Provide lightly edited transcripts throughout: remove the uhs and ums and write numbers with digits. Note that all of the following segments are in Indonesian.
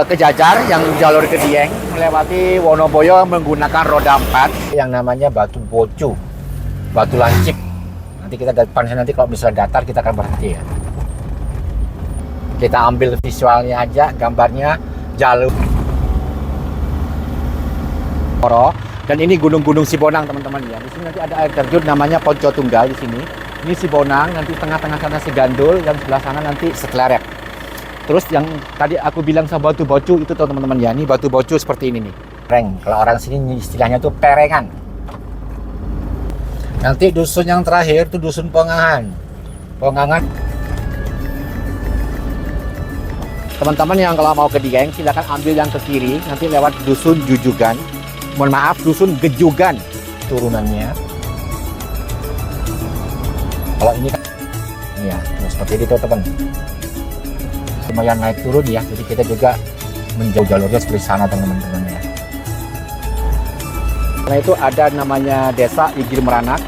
ke Jajar yang jalur ke Dieng, melewati Wonoboyo menggunakan roda 4 yang namanya Batu Bocu, Batu Lancip. Nanti kita depannya, nanti kalau misalnya datar kita akan berhenti ya. Kita ambil visualnya aja, gambarnya jalur dan ini gunung-gunung Sibonang teman-teman ya. Di sini nanti ada air terjun namanya Ponco Tunggal di sini. Ini Sibonang, nanti tengah-tengah sana Sigandul, yang sebelah sana nanti Setleret. Terus yang tadi aku bilang sama Batu Bocu itu teman-teman ya, ini Batu Bocu seperti ini nih. Pereng, kalau orang sini istilahnya tuh perengan. Nanti dusun yang terakhir tuh dusun Pongangan. Teman-teman yang kalau mau ke Dieng silakan ambil yang ke kiri, nanti lewat dusun Jujugan. Mohon maaf, dusun Gejugan turunannya. Kalau ini kan ya, seperti itu teman. Lumayan naik turun ya, jadi kita juga menjauh jalurnya seperti sana teman-teman ya. Nah itu ada namanya desa Igir Meranak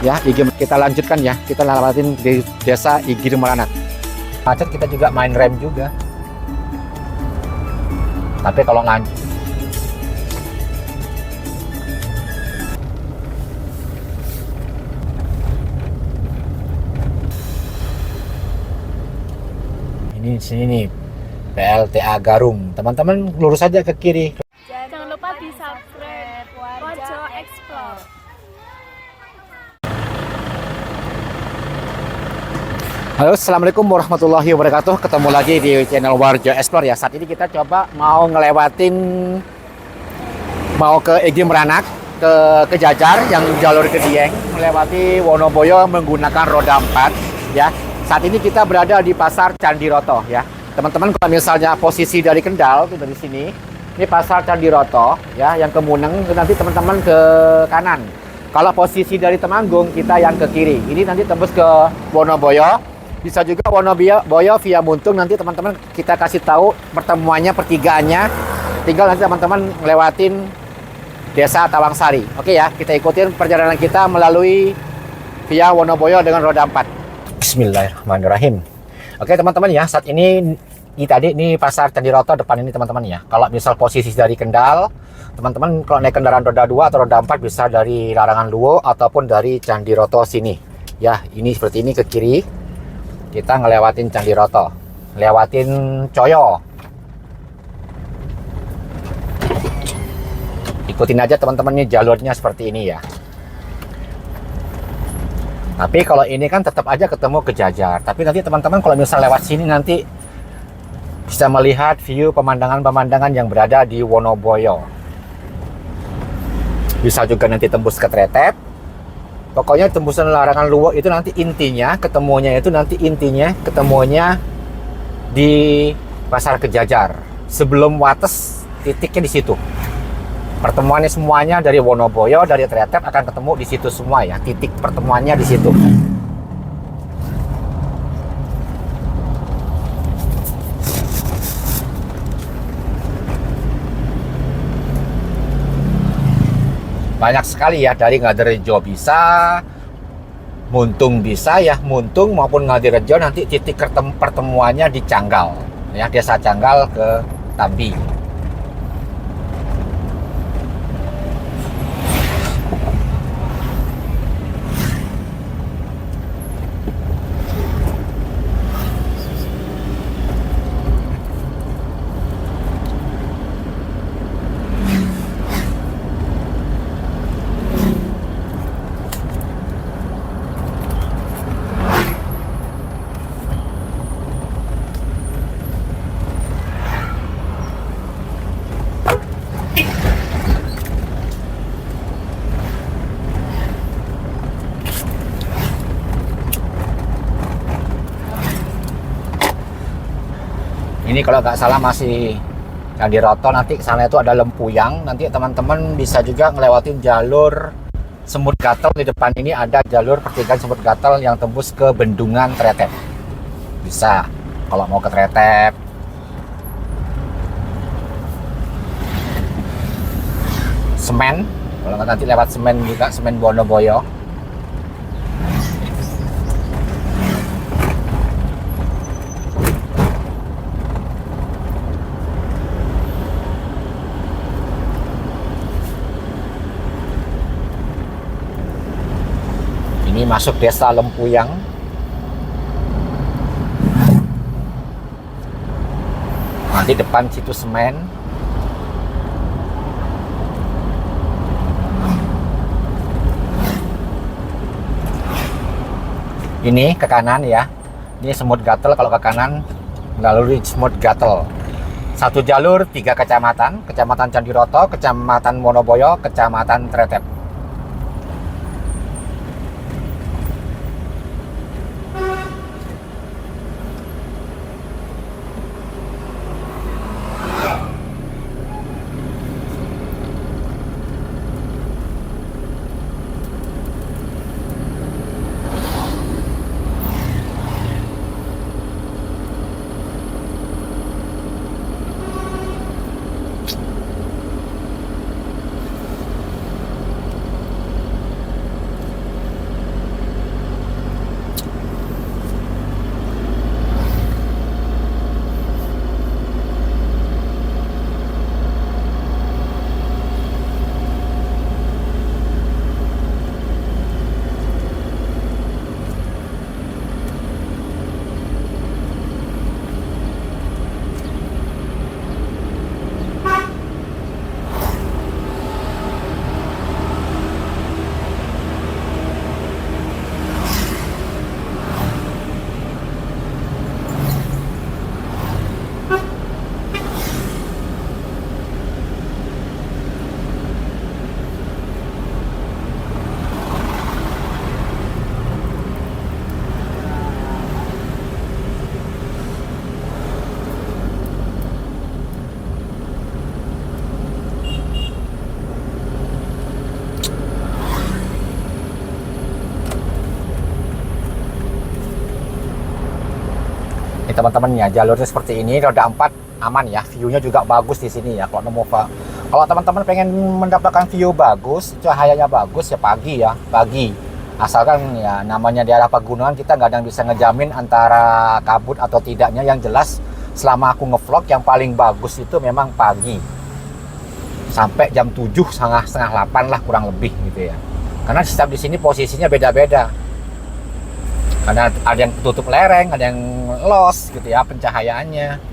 ya. Kita lanjutkan ya, kita lewatin di desa Igir Meranak. Macet kita juga main rem juga, tapi kalau lanjut ini sini nih PLTA Garung, teman-teman lurus saja ke kiri. Jangan lupa di subscribe Warjo Explore. Halo, assalamualaikum warahmatullahi wabarakatuh. Ketemu lagi di channel Warjo Explore ya. Saat ini kita coba mau ke Igir Meranak, ke Jajar yang jalur ke Dieng, melewati Wonoboyo menggunakan roda 4 ya. Saat ini kita berada di Pasar Candiroto ya. Teman-teman kalau misalnya posisi dari Kendal itu dari sini, ini Pasar Candiroto ya, yang ke Muneng nanti teman-teman ke kanan. Kalau posisi dari Temanggung kita yang ke kiri. Ini nanti tembus ke Wonoboyo. Bisa juga Wonoboyo via Muntung, nanti teman-teman kita kasih tahu pertemuannya, pertigaannya. Tinggal nanti teman-teman ngelewatin Desa Tawangsari. Oke ya, kita ikutin perjalanan kita melalui via Wonoboyo dengan roda 4. Bismillahirrahmanirrahim. Oke teman-teman ya, saat ini ini Pasar Candiroto depan ini teman-teman ya. Kalau misal posisi dari Kendal, teman-teman kalau naik kendaraan roda 2 atau roda 4 bisa dari Larangan Luwo ataupun dari Candiroto sini. Ya, ini seperti ini ke kiri. Kita ngelewatin Candiroto, lewatin Coyo. Ikutin aja teman-teman, nih jalurnya seperti ini ya. Tapi kalau ini kan tetap aja ketemu ke Jajar. Tapi nanti teman-teman kalau misal lewat sini nanti bisa melihat view pemandangan-pemandangan yang berada di Wonoboyo. Bisa juga nanti tembus ke Tretep. Pokoknya tembusan Larangan Luwo itu nanti intinya ketemunya di Pasar Kejajar. Sebelum Wates titiknya di situ. Pertemuannya semuanya dari Wonoboyo, dari Tretep akan ketemu di situ semua ya. Titik pertemuannya di situ. Banyak sekali ya, dari Ngadirejo bisa, Muntung bisa ya, Muntung maupun Ngadirejo nanti titik pertemuannya di Canggal ya, Desa Canggal ke Tambi. Ini kalau nggak salah masih Candiroto, nanti ke sana itu ada Lempuyang. Nanti teman-teman bisa juga ngelewatin jalur Semut Gatel. Di depan ini ada jalur pertigaan Semut Gatel yang tembus ke Bendungan Tretep. Bisa kalau mau ke Tretep. Semen, kalau nggak nanti lewat Semen juga, Semen Wonoboyo. masuk desa Lempuyang. Nanti depan situ semen. Ini ke kanan ya. Ini Semut Gatel, kalau ke kanan melalui Semut Gatel. Satu jalur 3 kecamatan, Kecamatan Candiroto, Kecamatan Wonoboyo, Kecamatan Tretep. Ini teman-teman ya, jalurnya seperti ini, roda 4 aman ya, view-nya juga bagus di sini ya. Kalau teman-teman pengen mendapatkan view bagus, cahayanya bagus ya pagi ya, pagi. Asalkan ya namanya daerah pegunungan, kita nggak ada yang bisa ngejamin antara kabut atau tidaknya. Yang jelas selama aku ngevlog yang paling bagus itu memang pagi. Sampai jam 7, setengah 8 lah kurang lebih gitu ya. Karena setiap di sini posisinya beda-beda. Karena ada yang tutup lereng, ada yang los gitu ya pencahayaannya.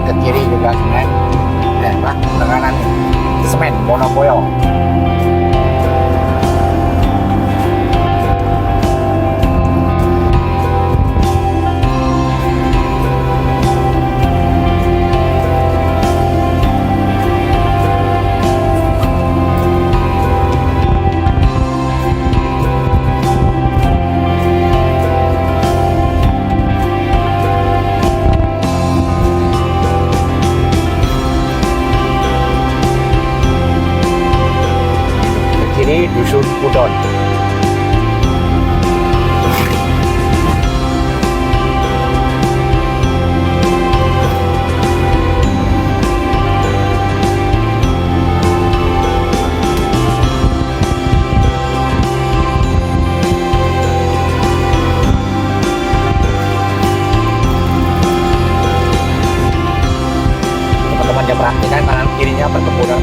Ke kiri juga semen, ke kanan semen Wonoboyo. Dusun Pudon. Teman-teman yang perhatikan kanan kirinya perkebunan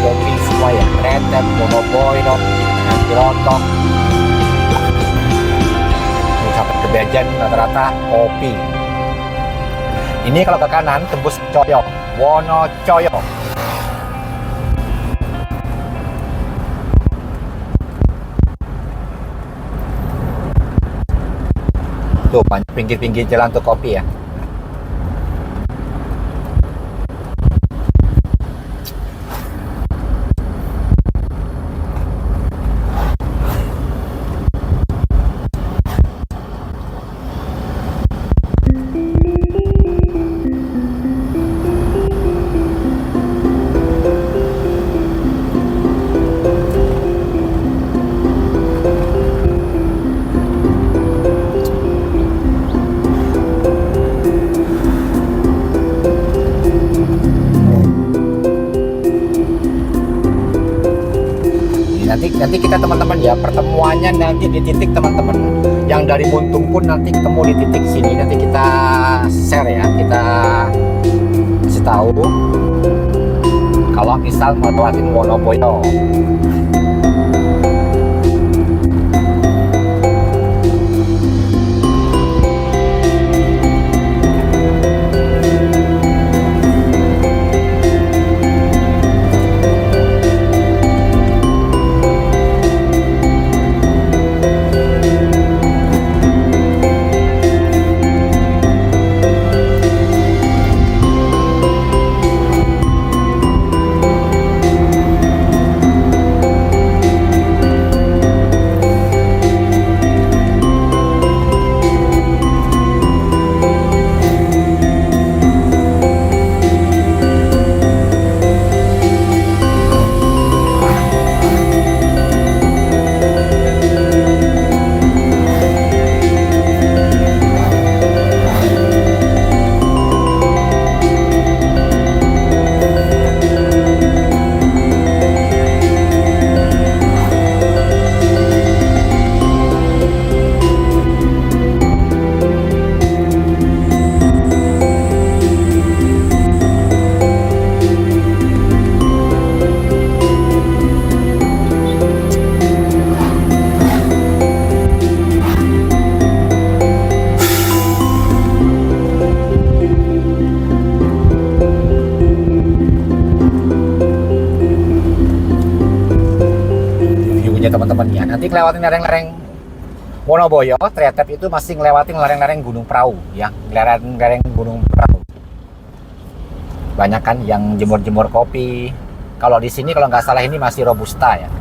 kopi semua ya, Tretep, Wonoboyo, Candiroto, sampai ke Bejen rata-rata kopi. Ini kalau ke kanan tembus Coyo, Wonocoyo. Tuh banyak pinggir-pinggir jalan tuh kopi ya. Nanti kita teman-teman ya, pertemuannya nanti di titik teman-teman yang dari Muntung pun nanti ketemu di titik sini, nanti kita share ya, kita kasih tahu kalau misal mau lewatin Wonoboyo. Teman-teman ya, nanti ngelewatin lereng-lereng Wonoboyo, Tretep itu masih ngelewatin lereng-lereng Gunung Prau ya, lereng-lereng Gunung Prau. Banyak kan yang jemur-jemur kopi. Kalau di sini kalau nggak salah ini masih Robusta ya.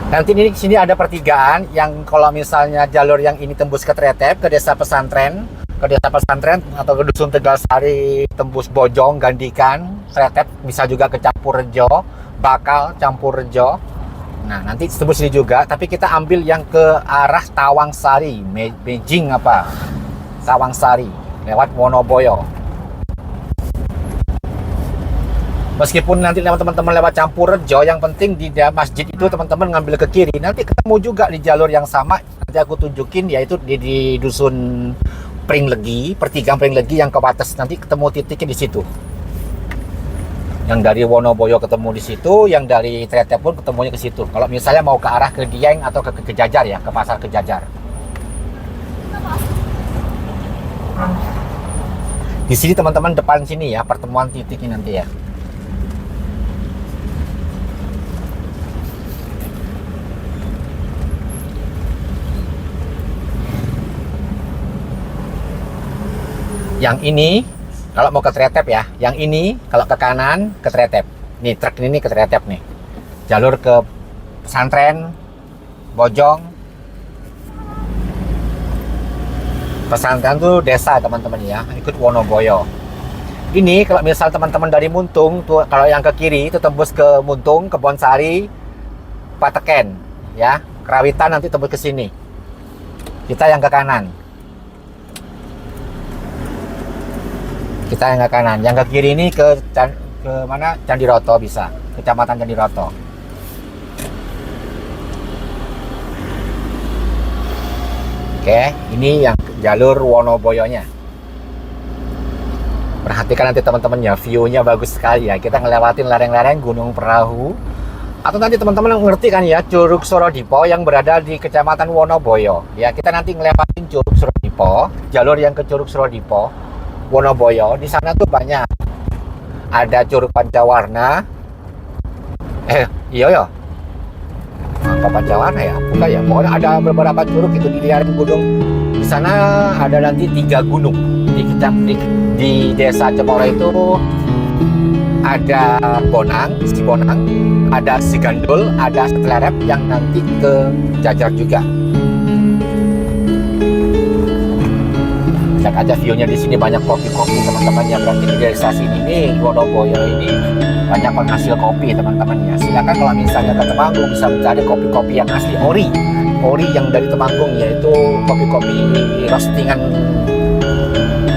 Nanti di sini ada pertigaan yang kalau misalnya jalur yang ini tembus ke Tretep, ke desa pesantren atau ke Dusun Tegalsari tembus Bojong, Gandikan, Tretep, bisa juga ke Campurrejo, Bakal, Campurrejo. Nah, nanti tembus sini juga, tapi kita ambil yang ke arah Tawangsari, Mejing apa? Tawangsari, lewat Wonoboyo. Meskipun nanti teman-teman lewat Campurrejo, yang penting di masjid itu teman-teman ngambil ke kiri. Nanti ketemu juga di jalur yang sama. Nanti aku tunjukin, yaitu di Dusun Pringlegi, pertigaan Pringlegi yang ke atas. Nanti ketemu titiknya di situ. Yang dari Wonoboyo ketemu di situ, yang dari Tretep pun ketemunya ke situ. Kalau misalnya mau ke arah ke Dieng atau ke Kejajar ya, ke pasar Kejajar. Di sini teman-teman, depan sini ya, pertemuan titiknya nanti ya. Yang ini kalau mau ke Tretep ya, yang ini kalau ke kanan ke Tretep. Nih truk ini ke Tretep nih. Jalur ke pesantren Bojong. Pesantren tuh desa teman-teman ya, ikut Wonoboyo. Ini kalau misal teman-teman dari Muntung tuh, kalau yang ke kiri itu tembus ke Muntung, Kebonsari, Pateken ya, Kerawitan nanti tembus ke sini. Kita yang ke kanan. Kita yang ke kanan, yang ke kiri ini ke mana? Candiroto bisa, Kecamatan Candiroto. Oke, ini yang jalur Wonoboyonya. Perhatikan nanti teman-teman ya, view-nya bagus sekali ya. Kita ngelewatin lereng-lereng Gunung Perahu. Atau nanti teman-teman ngerti kan ya, Curug Surodipo yang berada di Kecamatan Wonoboyo. Ya, kita nanti ngelewatin Curug Surodipo, jalur yang ke Curug Surodipo, Wonoboyo. Di sana tuh banyak. Ada Curug Pancawarna. Iya ya. Apa Pancawarna ya? Bukan ya. Pokoknya ada beberapa curug itu di lereng gunung. Di sana ada nanti 3 gunung. Di desa Cemoro itu ada Bonang, Sibonang, ada Sigandul, ada Setelerep yang nanti ke Jajar juga. Lihat aja view-nya di sini, banyak kopi-kopi teman-teman ya. Berarti di desa sini nih, Wonoboyo ini banyak penghasil kopi teman-teman ya. Silakan kalau misalnya ke Temanggung bisa mencari kopi-kopi yang asli ori yang dari Temanggung, yaitu kopi-kopi roastingan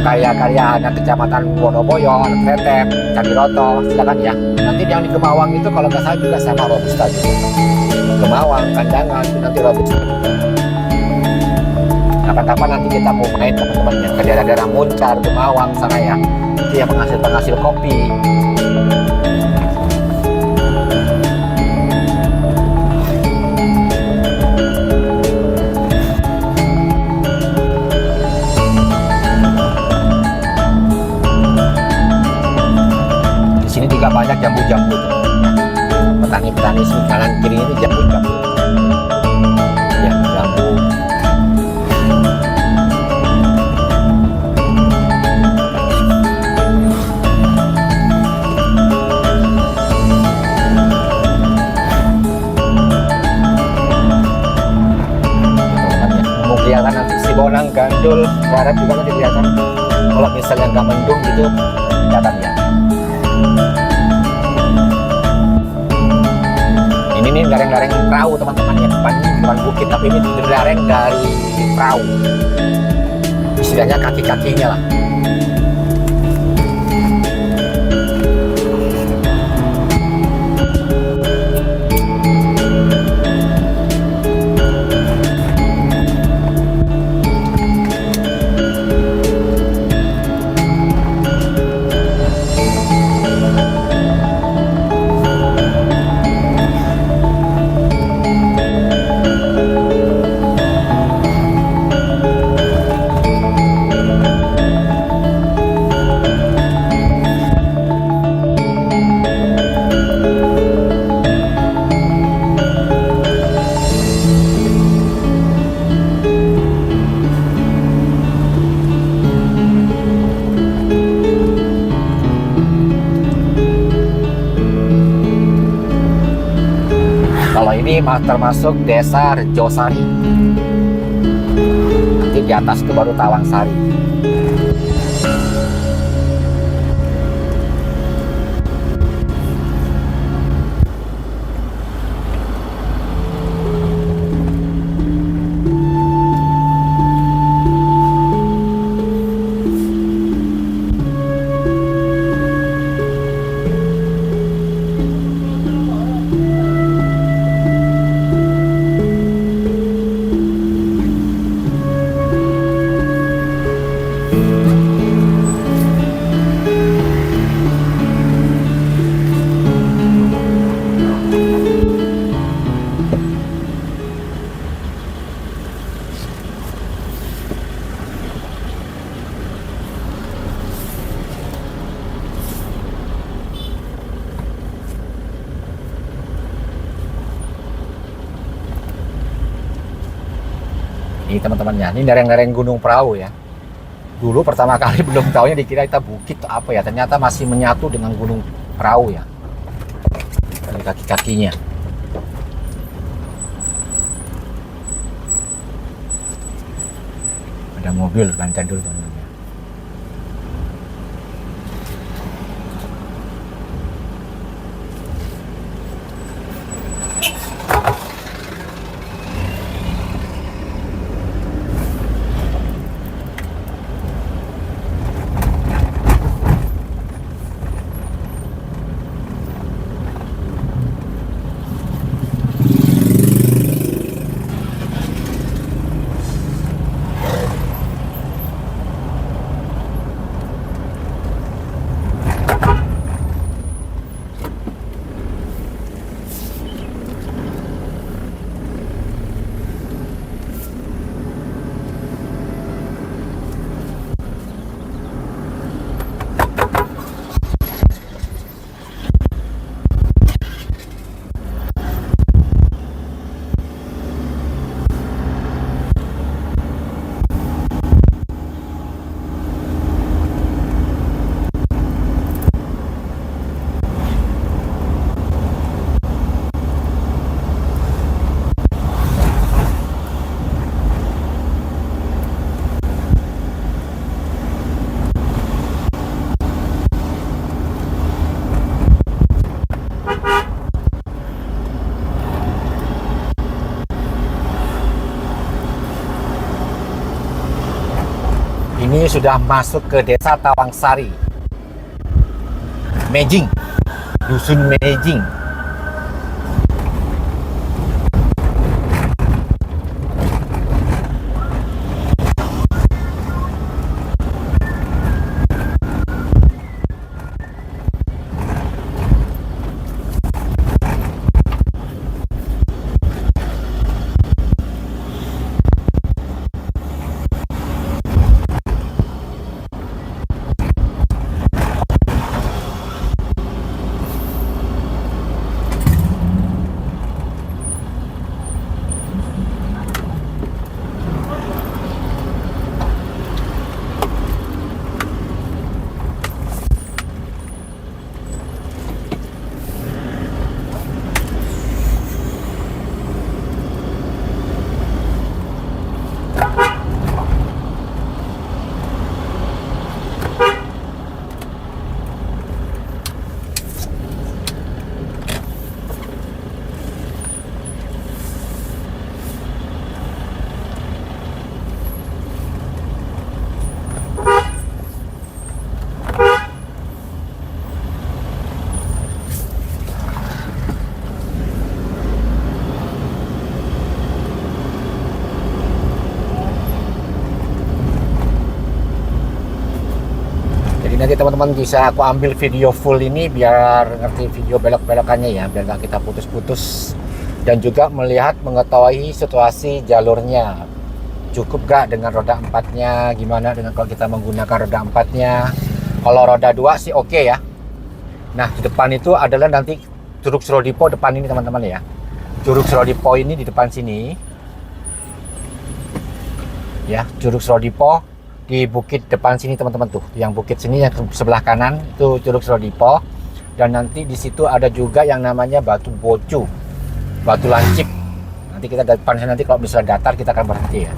karya-karya anak Kecamatan Wonoboyo, anak Tretep, Candiroto. Silakan ya. Nanti yang di Gemawang itu kalau nggak salah juga sama Robusta juga. Gemawang, Kandangan itu nanti Robusta. Kapan-kapan nanti kita mau main teman-teman ya ke daerah-daerah Muncar, Gemawang sana ya. Itu yang penghasil kopi. Di sini juga banyak jambu-jambu teman-teman ya. Petani-petani sini kanan kiri ini jambu-jambu. Ya, jambu. Kelihatan nanti Sibonang, Gandul, Garep juga nanti kelihatan. Kalau misalnya nggak mendung gitu, kelihatan ya. Ini nih lereng-lereng perahu teman-teman ya. Bukan bukit, tapi ini lereng dari perahu. Istilahnya kaki-kakinya lah. Kalau ini termasuk desa Rejosari. Nanti di atas itu baru Tawangsari. Ini teman-teman ya, ini lereng-lereng Gunung Prau ya. Dulu pertama kali belum tahunya dikira kita bukit apa ya, ternyata masih menyatu dengan Gunung Prau ya. Dari kaki-kakinya. Ada mobil, lancar dulu teman-teman. Ini sudah masuk ke desa Tawangsari, Mejing, dusun Mejing. Nanti teman-teman bisa aku ambil video full ini biar ngerti video belok-belokannya ya, biar nggak kita putus-putus, dan juga melihat mengetahui situasi jalurnya cukup gak dengan roda 4-nya, gimana dengan kalau kita menggunakan roda 4-nya. Kalau roda 2 sih oke ya. Nah di depan itu adalah nanti Curug Surodipo depan ini teman-teman ya. Curug Surodipo ini di depan sini ya, Curug Surodipo di bukit depan sini teman-teman tuh, yang bukit sini yang sebelah kanan itu Curug Surodipo, dan nanti di situ ada juga yang namanya Batu Bocu, Batu Lancip. Nanti kita depan nanti kalau misalnya datar kita akan berhenti ya.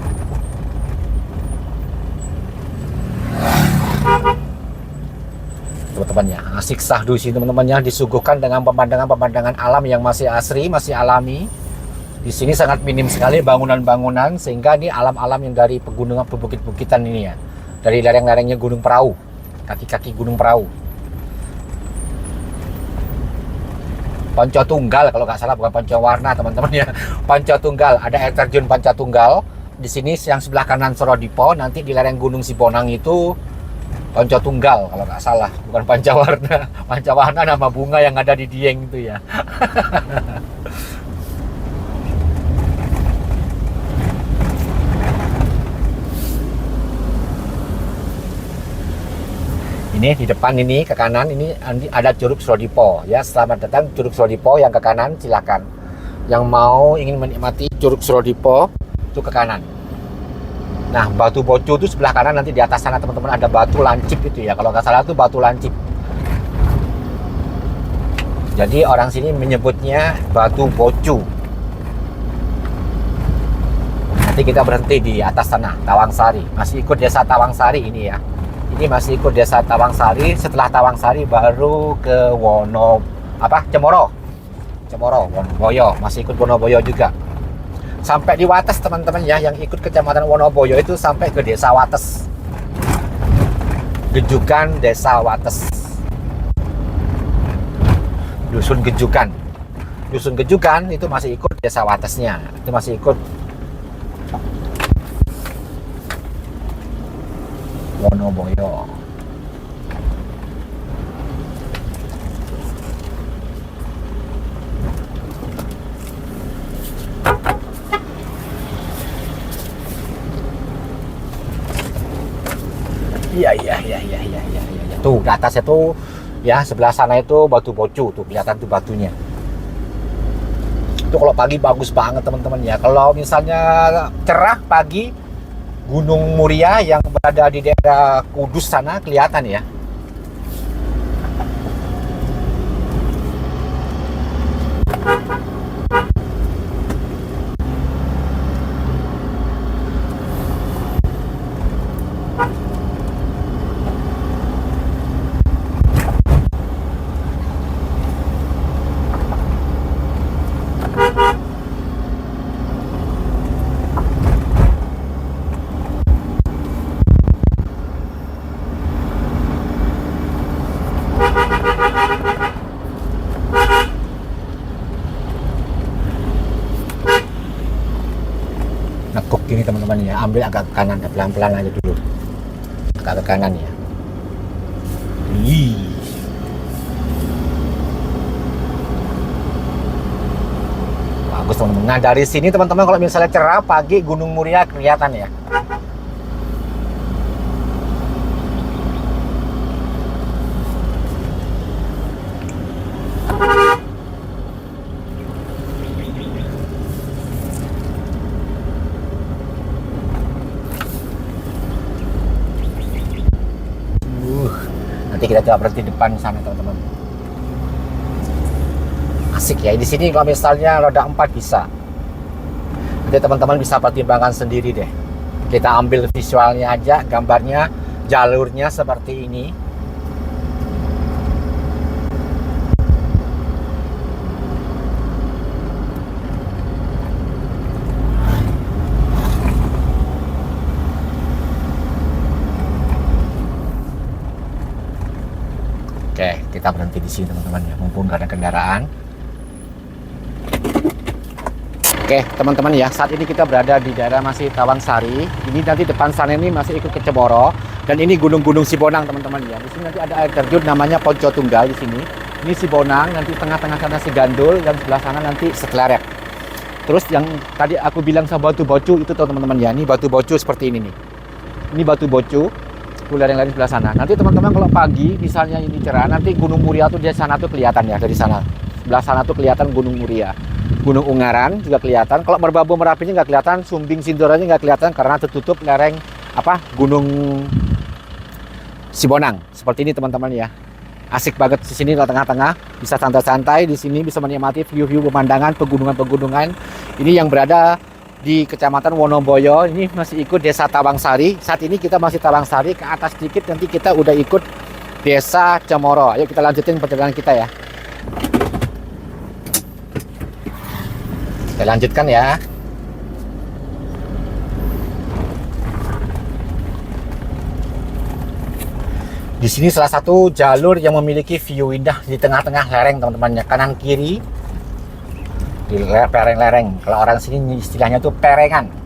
Teman-teman ya, asik sahdu sini teman-temannya, disuguhkan dengan pemandangan-pemandangan alam yang masih asri, masih alami. Di sini sangat minim sekali bangunan-bangunan, sehingga ini alam-alam yang dari pegunungan, bukit-bukitan ini ya, dari lereng-lerengnya Gunung Prau, kaki-kaki Gunung Prau. Pancatunggal kalau nggak salah, bukan Pancawarna teman-teman ya. Pancatunggal, ada air terjun Pancatunggal. Di sini yang sebelah kanan Surodipo, nanti di lereng Gunung Siponang itu Pancatunggal kalau nggak salah, bukan Pancawarna. Pancawarna nama bunga yang ada di Dieng itu ya. Ini di depan ini ke kanan ini ada Curug Surodipo ya. Selamat datang Curug Surodipo, yang ke kanan silakan. Yang mau ingin menikmati Curug Surodipo itu ke kanan. Nah, Batu Bocu itu sebelah kanan, nanti di atas sana teman-teman ada Batu Lancip itu ya. Kalau nggak salah itu Batu Lancip. Jadi orang sini menyebutnya Batu Bocu. Nanti kita berhenti di atas sana, Tawangsari. Masih ikut desa Tawangsari ini ya. Ini masih ikut desa Tawangsari. Setelah Tawangsari baru ke Cemoro. Wonoboyo. Masih ikut Wonoboyo juga. Sampai di Wates teman-teman ya, yang ikut kecamatan Wonoboyo itu sampai ke desa Wates. Gejukan desa Wates. Dusun Gejukan. Dusun Gejukan itu masih ikut desa Watesnya. Itu masih ikut Wonoboyo. Iya. Tuh di atasnya tuh ya, sebelah sana itu Batu Bocu tuh, kelihatan tuh batunya. Itu kalau pagi bagus banget teman-teman ya. Kalau misalnya cerah pagi, Gunung Muria yang berada di daerah Kudus sana kelihatan ya. Nekuk gini teman-teman ya, ambil agak ke kanan ya, pelan-pelan aja dulu, agak ke kanan ya. Bagus teman-teman. Nah dari sini teman-teman kalau misalnya cerah pagi, Gunung Muria kelihatan ya. Nanti kita coba berhenti depan sana teman-teman. Asik ya di sini. Kalau misalnya roda 4 bisa. Nanti teman-teman bisa pertimbangkan sendiri deh. Kita ambil visualnya aja, gambarnya, jalurnya seperti ini. Oke, kita berhenti di sini teman-teman ya, mumpung gak ada kendaraan. Oke, teman-teman ya, saat ini kita berada di daerah masih Tawangsari. Ini nanti depan sana ini masih ikut ke Cemoro, dan ini gunung-gunung Sibonang teman-teman ya. Di sini nanti ada air terjun namanya Ponco Tunggal di sini. Ini Sibonang, nanti tengah-tengah sana Sigandul, dan sebelah sana nanti Seklerek. Terus yang tadi aku bilang sama Batu Bocu itu teman-teman ya, ini Batu Bocu seperti ini nih. Ini Batu Bocu. Lereng sebelah sana. Nanti teman-teman kalau pagi misalnya ini cerah, nanti Gunung Muria tuh di sana tuh kelihatan ya, dari sana. Sebelah sana tuh kelihatan Gunung Muria. Gunung Ungaran juga kelihatan. Kalau Merbabu Merapinya nggak kelihatan, Sumbing Sindoranya nggak kelihatan karena tertutup lereng Gunung Sibonang. Seperti ini teman-teman ya. Asik banget di sini di tengah-tengah, bisa santai-santai di sini, bisa menikmati view-view pemandangan pegunungan-pegunungan. Ini yang berada di Kecamatan Wonoboyo. Ini masih ikut desa Tawangsari. Saat ini kita masih Tawangsari, ke atas sedikit nanti kita udah ikut desa Cemoro. Ayo kita lanjutin perjalanan kita ya. Kita lanjutkan ya. Di sini salah satu jalur yang memiliki view indah di tengah-tengah lereng teman-teman ya, kanan kiri di lereng-lereng. Kalau orang sini istilahnya tuh perengan.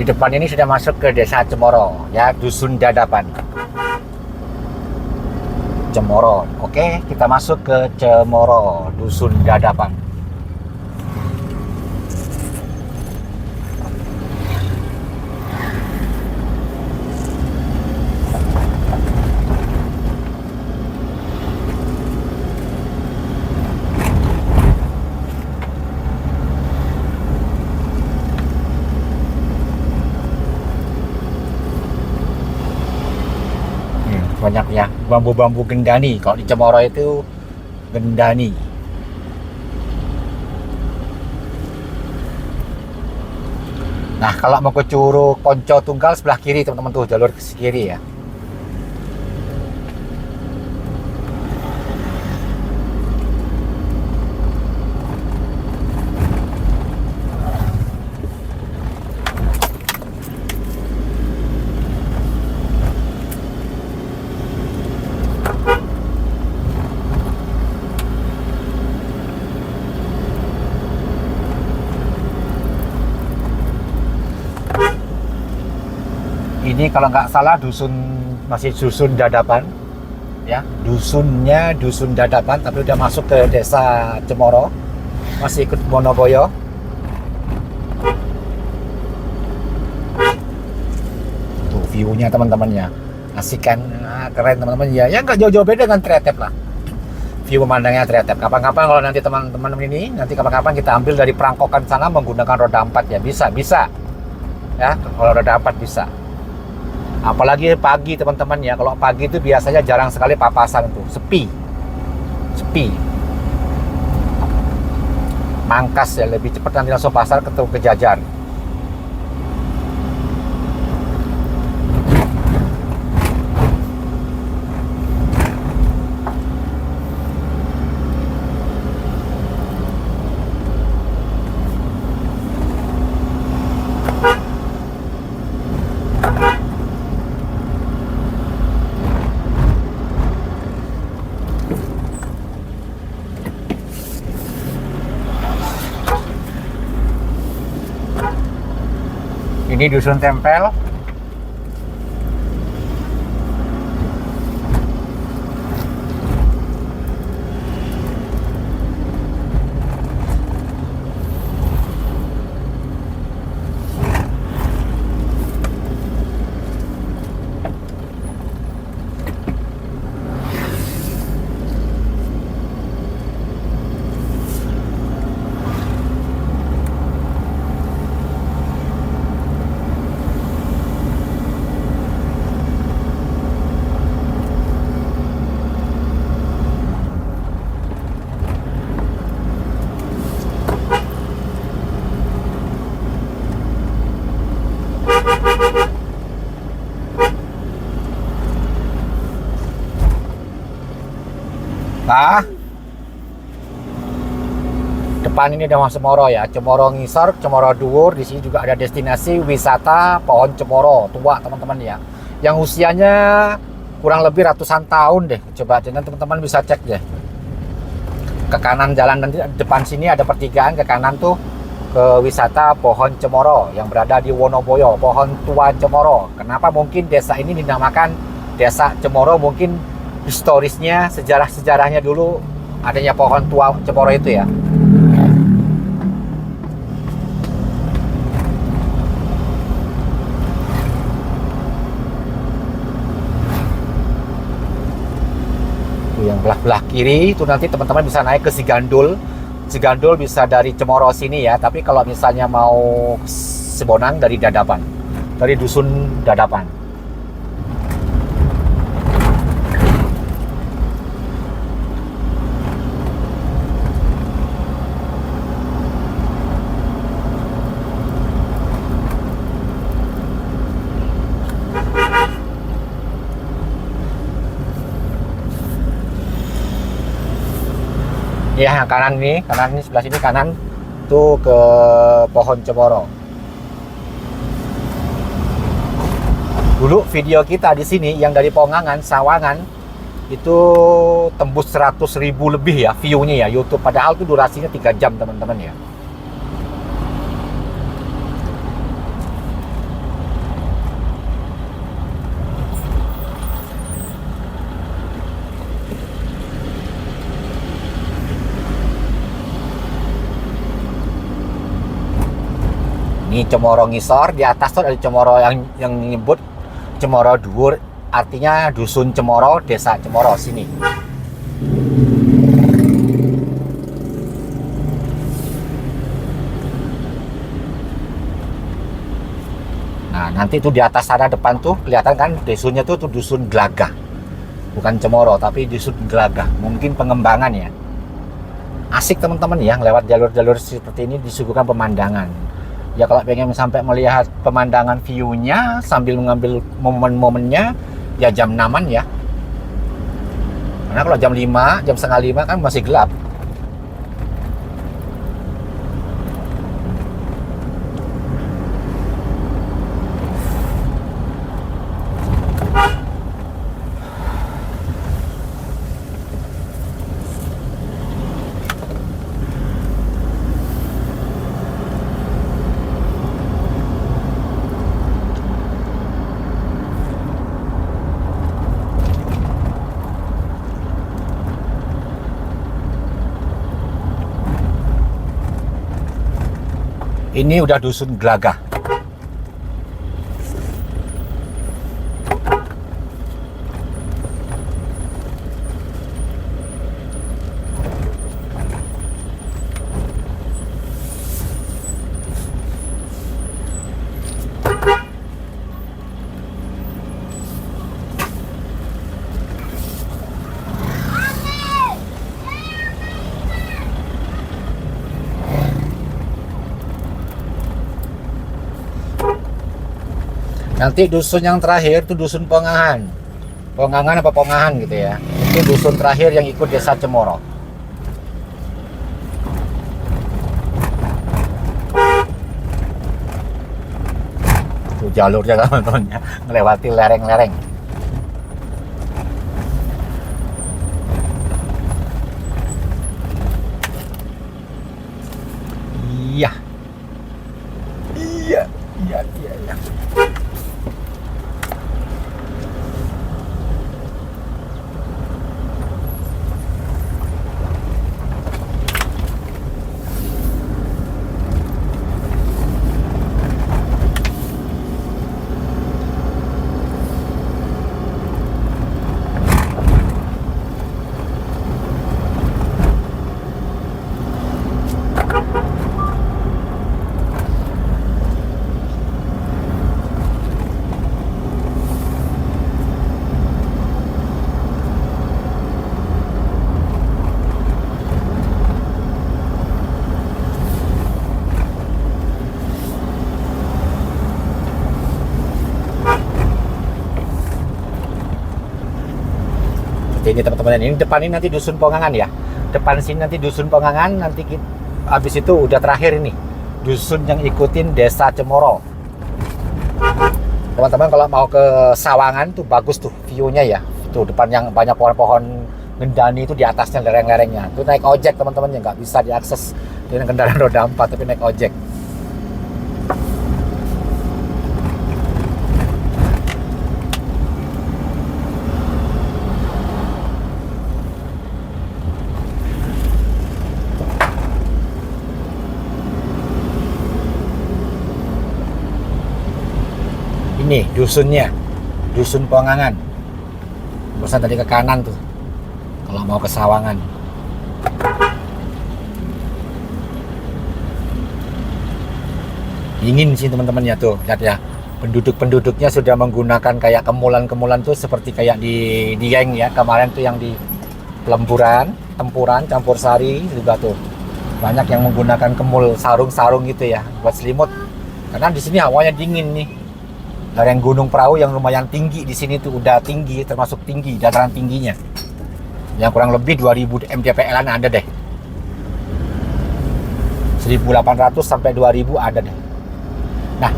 depan ini sudah masuk ke Desa Cemoro, ya, Dusun Dadapan. Cemoro. Oke, kita masuk ke Cemoro, Dusun Dadapan. Banyak ya bambu-bambu gendani. Kalau di Cemoro itu gendani. Nah, kalau mau ke Curug Konco Tunggal sebelah kiri teman-teman, tuh jalur ke kiri ya. Ini kalau nggak salah masih dusun Dadapan, ya, dusunnya dusun Dadapan, tapi udah masuk ke Desa Cemoro, masih ikut Wonoboyo. Tuh view-nya teman-teman ya, asik kan, keren teman-teman ya, ya nggak jauh-jauh beda dengan Tretep lah. View memandangnya Tretep. Kapan-kapan kalau nanti teman-teman ini, kapan-kapan kita ambil dari Perangkokan sana menggunakan roda 4 ya, bisa, ya, kalau roda 4 bisa. Apalagi pagi teman-teman ya, kalau pagi itu biasanya jarang sekali papasan tuh, sepi, mangkas ya, lebih cepat nanti langsung pasar ketemu Kejajar. Ini Dusun Tempel. Nah, depan ini ada Cemoro ya, Cemoro Ngisor, Cemoro Dhuwur. Di sini juga ada destinasi wisata pohon cemoro tua teman-teman ya, yang usianya kurang lebih ratusan tahun deh. Coba aja teman-teman bisa cek deh. Ke kanan jalan nanti depan sini ada pertigaan, ke kanan tuh ke wisata pohon cemoro yang berada di Wonoboyo, pohon tua Cemoro. Kenapa mungkin desa ini dinamakan Desa Cemoro? Mungkin historisnya, sejarah-sejarahnya dulu adanya pohon tua Cemoro itu ya. Tuh yang belah kiri itu nanti teman-teman bisa naik ke Sigandul. Sigandul bisa dari Cemoro sini ya, tapi kalau misalnya mau Sebonang dari Dadapan, dari Dusun Dadapan. Ya, kanan ini sebelah sini kanan tuh ke pohon cemoro. Dulu video kita di sini yang dari Pongangan, Sawangan itu tembus 100.000 lebih ya view-nya ya YouTube. Padahal tuh durasinya 3 jam teman-teman ya. Ini Cemoro Ngisor, di atas tuh ada Cemoro yang nyebut Cemoro Dhuwur, artinya dusun Cemoro, desa Cemoro sini. Nah, nanti tuh di atas sana depan tuh kelihatan kan dusunnya tuh dusun Glagah. Bukan Cemoro tapi dusun Glagah. Mungkin pengembangan ya. Asik teman-teman ya, lewat jalur-jalur seperti ini disuguhkan pemandangan. Ya kalau pengen sampai melihat pemandangan view-nya sambil mengambil momen-momennya ya jam 6-an ya. Karena kalau jam 5, jam setengah 5 kan masih gelap. Ini udah dusun Glagah. Nanti dusun yang terakhir itu dusun Pongangan. Pongangan apa Pongahan gitu ya. Itu dusun terakhir yang ikut desa Cemoro. Itu jalurnya teman-teman ya, melewati lereng-lereng. Iya. Iya. Ini teman-teman, ini depan ini nanti dusun Pongangan ya. Depan sini nanti dusun Pongangan, nanti kita, habis itu udah terakhir ini dusun yang ikutin desa Cemoro. Teman-teman kalau mau ke Sawangan tuh bagus tuh view-nya ya. Tuh depan yang banyak pohon-pohon ngendani itu di atasnya lereng-lerengnya. Itu naik ojek teman-teman ya, nggak bisa diakses dengan kendaraan roda 4 tapi naik ojek. Ini dusunnya, dusun Pongangan. Pesan tadi ke kanan tuh, kalau mau ke Sawangan. Dingin sih teman-teman ya tuh, lihat ya. Penduduk-penduduknya sudah menggunakan kayak kemulan-kemulan tuh seperti kayak di Dieng ya. Kemarin tuh yang di Pelemburan, Tempuran, Campur Sari juga tuh. Banyak yang menggunakan kemul sarung-sarung gitu ya, buat selimut. Karena di sini hawanya dingin nih. Lereng Gunung Prau yang lumayan tinggi di sini tuh udah tinggi, termasuk tinggi dataran tingginya. Yang kurang lebih 2000 mdpl ada deh. 1800 sampai 2000 ada deh. Nah,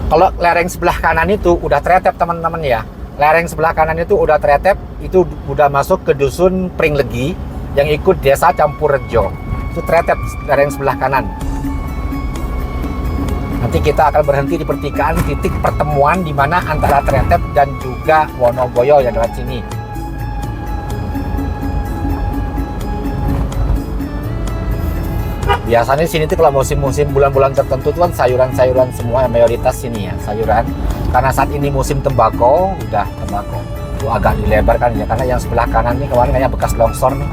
kalau lereng sebelah kanan itu udah teretep teman-teman ya. Lereng sebelah kanan itu udah teretep, itu udah masuk ke dusun Pringlegi yang ikut desa Campurrejo. Itu teretep lereng sebelah kanan. Nanti kita akan berhenti di pertigaan titik pertemuan di mana antara Teretep dan juga Wonoboyo yang lewat sini. Biasanya di sini tuh kalau musim-musim bulan-bulan tertentu tuh kan sayuran-sayuran semua yang mayoritas sini ya, sayuran. Karena saat ini musim tembakau, udah tembakau. Tuh agak dilebarkan ya, karena yang sebelah kanan nih kemarin kayaknya bekas longsor nih.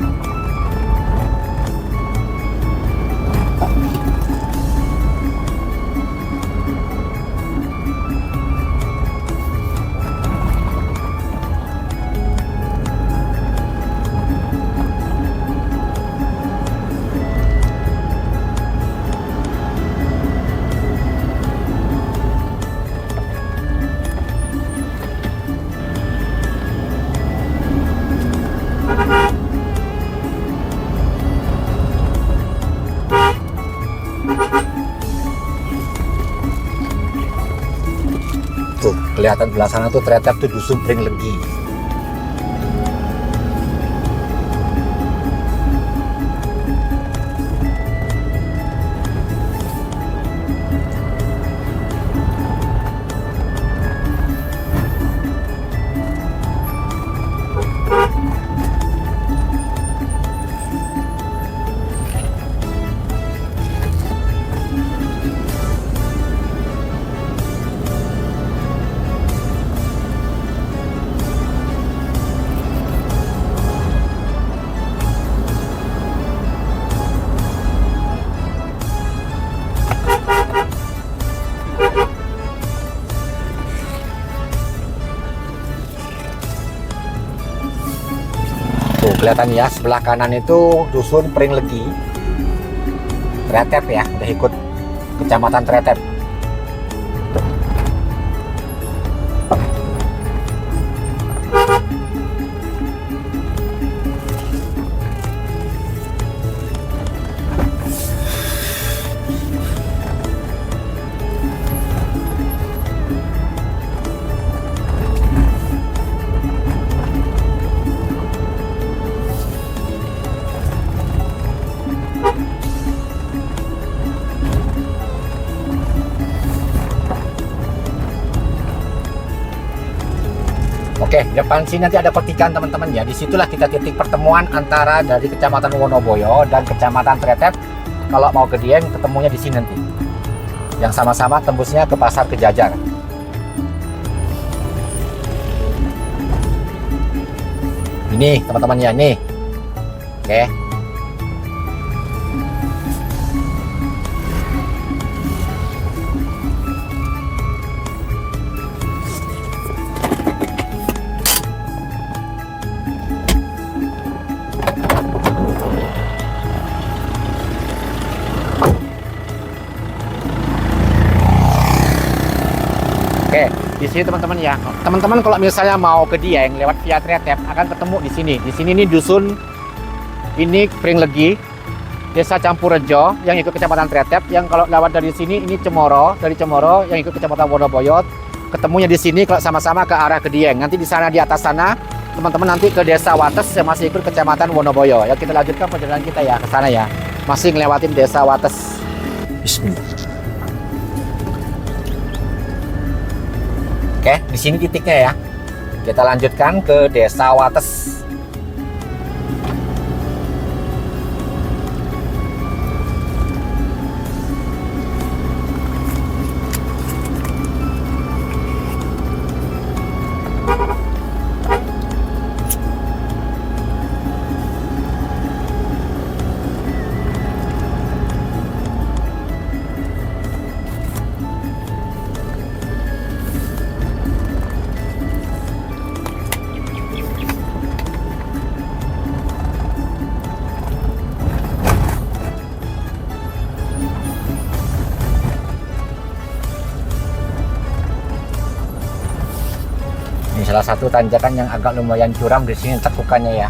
Tuh, kelihatan belah sana tuh ternyata tuh dusun Pringlegi. Tuh kelihatan ya, sebelah kanan itu dusun Pringlegi. Tretep ya, udah ikut kecamatan Tretep. Oke, depan sini nanti ada pertigaan teman-teman ya. Disitulah kita titik pertemuan antara dari Kecamatan Wonoboyo dan Kecamatan Tretep. Kalau mau ke Dieng, ketemunya di sini nanti. Yang sama-sama tembusnya ke Pasar Kejajar. Ini teman-teman ya, nih. Oke. Oke, di sini teman-teman ya. Teman-teman kalau misalnya mau ke Dieng lewat via Tretep akan ketemu di sini. Di sini nih dusun ini Pringlegi, Desa Campurrejo yang ikut Kecamatan Tretep. Yang kalau lewat dari sini ini Cemoro, dari Cemoro yang ikut Kecamatan Wonoboyo. Ketemunya di sini kalau sama-sama ke arah ke Dieng. Nanti di sana di atas sana teman-teman nanti ke Desa Wates yang masih ikut Kecamatan Wonoboyo. Ya kita lanjutkan perjalanan kita ya ke sana ya. Masih ngelewatin Desa Wates. Bismillah. Oke, di sini titiknya ya. Kita lanjutkan ke Desa Wates. Ini salah satu tanjakan yang agak lumayan curam di sini tekukannya ya.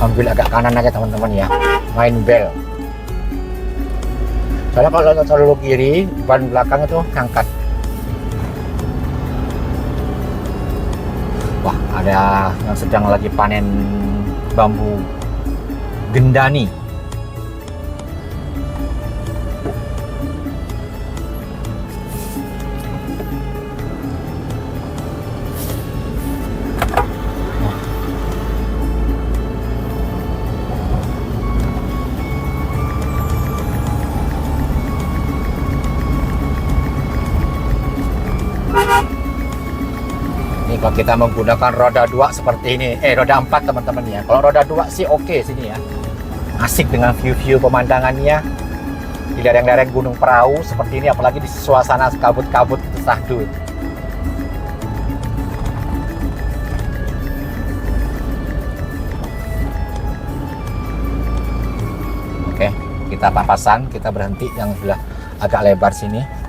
Ambil agak kanan aja teman-teman ya. Main bel. Soalnya kalau terlalu kiri, ban belakang itu ngangkat. Wah, ada yang sedang lagi panen bambu gendani. Kalau kita menggunakan roda 2 seperti ini, roda 4 teman-teman ya. Kalau roda 2 sih oke sini ya. Asik dengan view-view pemandangannya di lereng-lereng Gunung Perahu seperti ini, apalagi di suasana kabut-kabut sahdu. Oke, kita papasan, kita berhenti yang sudah agak lebar sini.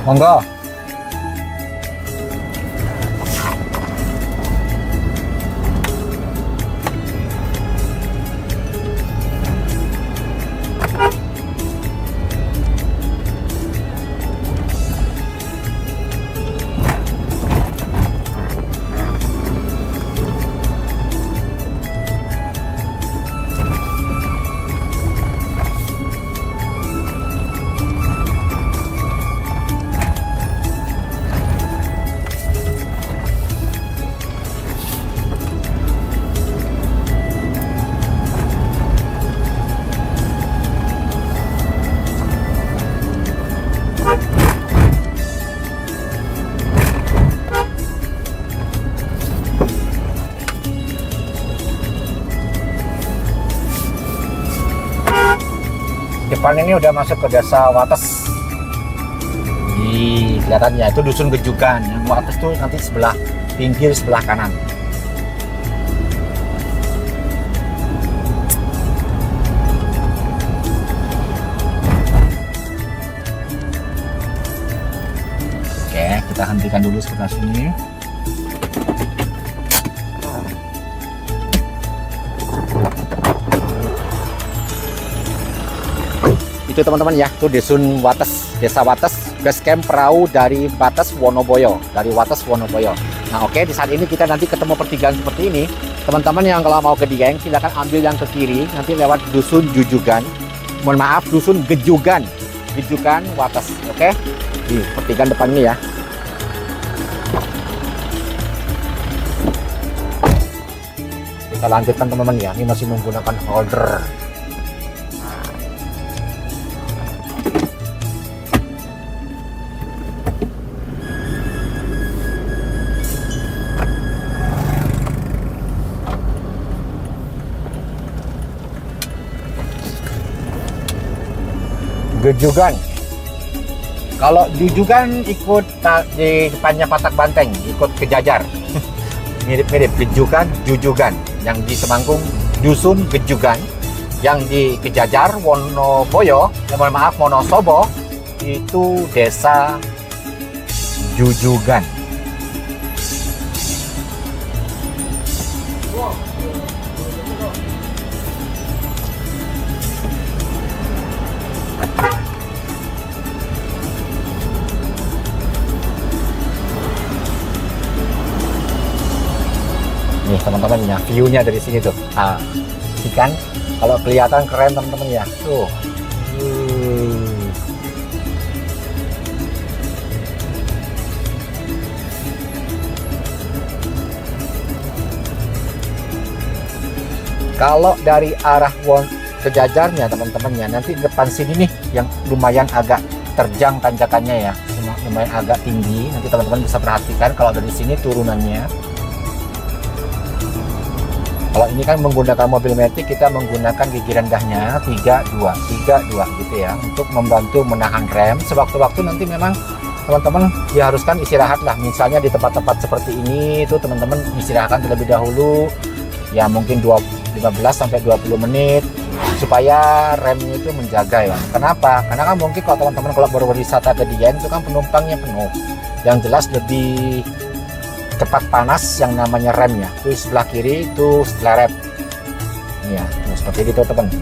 Monggo. Depan ini udah masuk ke desa Wates. Kelihatannya itu dusun Gejugan. Yang Wates tuh nanti sebelah pinggir sebelah kanan. Oke, kita hentikan dulu sebelah sini. Itu teman-teman ya, itu dusun Wates, desa Wates, base camp perahu dari Wates Wonoboyo, dari Wates Wonoboyo. Nah oke, di saat ini kita nanti ketemu pertigaan seperti ini. Teman-teman yang kalau mau ke Dieng, silakan ambil yang ke kiri, nanti lewat dusun Jujugan. Mohon maaf, dusun Gejugan, Gejugan Wates. Oke, di pertigaan depan ini ya. Kita lanjutkan teman-teman ya, ini masih menggunakan holder. Gejugan. Kalau Jujugan ikut di depannya Patak Banteng, ikut ke Jajar. Mirip-mirip Gejugan, Jujugan. Yang di Semangkung dusun Gejugan, yang di Kejajar Wonoboyo, mohon maaf Wonosobo, itu desa Jujugan. Nih teman-teman ya, view-nya dari sini tuh. Ikan kalau kelihatan keren teman-teman ya. Tuh. Kalau dari arah Kejajarnya teman-teman ya, nanti depan sini nih yang lumayan agak terjang tanjakannya ya, lumayan agak tinggi. Nanti teman-teman bisa perhatikan kalau dari sini turunannya. Kalau ini kan menggunakan mobil matic, kita menggunakan gigi rendahnya 32 gitu ya, untuk membantu menahan rem. Sewaktu-waktu nanti memang teman-teman diharuskan istirahat lah, misalnya di tempat-tempat seperti ini itu teman-teman istirahatkan terlebih dahulu ya, mungkin 15 sampai 20 menit supaya remnya itu menjaga ya. Kenapa? Karena kan mungkin kalau teman-teman kalau berwisata ke Dieng itu kan penumpangnya penuh, yang jelas lebih cepat panas yang namanya remnya. Itu sebelah kiri itu setelah rem ya, seperti itu teman.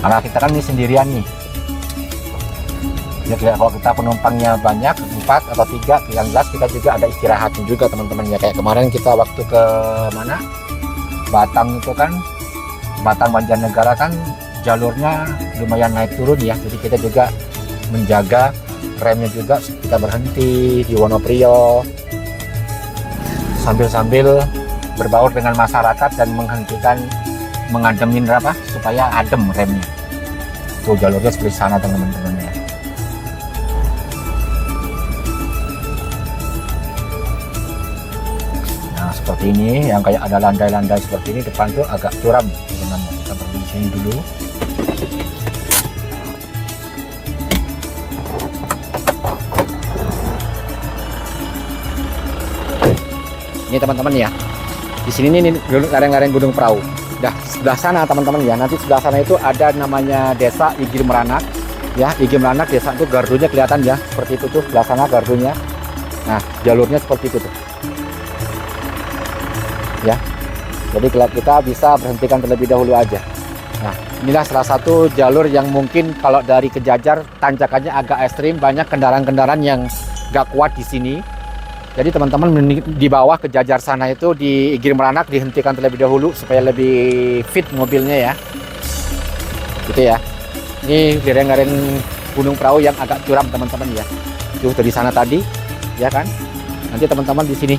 Karena kita kan ini sendirian nih ya, kalau kita penumpangnya banyak 4 atau 3, yang jelas kita juga ada istirahatnya juga teman-teman ya. Kayak kemarin kita waktu ke mana, Batang itu kan, Batang Banjarnegara kan jalurnya lumayan naik turun ya, jadi kita juga menjaga remnya juga kita berhenti di Wonoprio sambil berbaur dengan masyarakat dan menghentikan mengademin apa supaya adem remnya. Tuh jalurnya seperti sana teman-teman ya. Nah seperti ini yang kayak ada landai-landai seperti ini, depan tuh agak curam teman-teman. Kita berhenti di sini dulu. Ini teman-teman ya, di sini nih lereng-lereng Gunung Prau. Dah sebelah sana teman-teman ya, nanti sebelah sana itu ada namanya Desa Igir Meranak. Ya, Igir Meranak desa itu gardunya kelihatan ya, seperti itu tuh sebelah sana gardunya. Nah, jalurnya seperti itu tuh. Ya, jadi kita bisa berhentikan terlebih dahulu aja. Nah, inilah salah satu jalur yang mungkin kalau dari Kejajar tanjakannya agak ekstrim, banyak kendaraan-kendaraan yang gak kuat di sini. Jadi teman-teman di bawah Kejajar sana itu di Igir Meranak dihentikan terlebih dahulu supaya lebih fit mobilnya ya. Gitu ya. Ini lereng-lereng Gunung Prau yang agak curam teman-teman ya. Tuh dari sana tadi, ya kan? Nanti teman-teman di sini.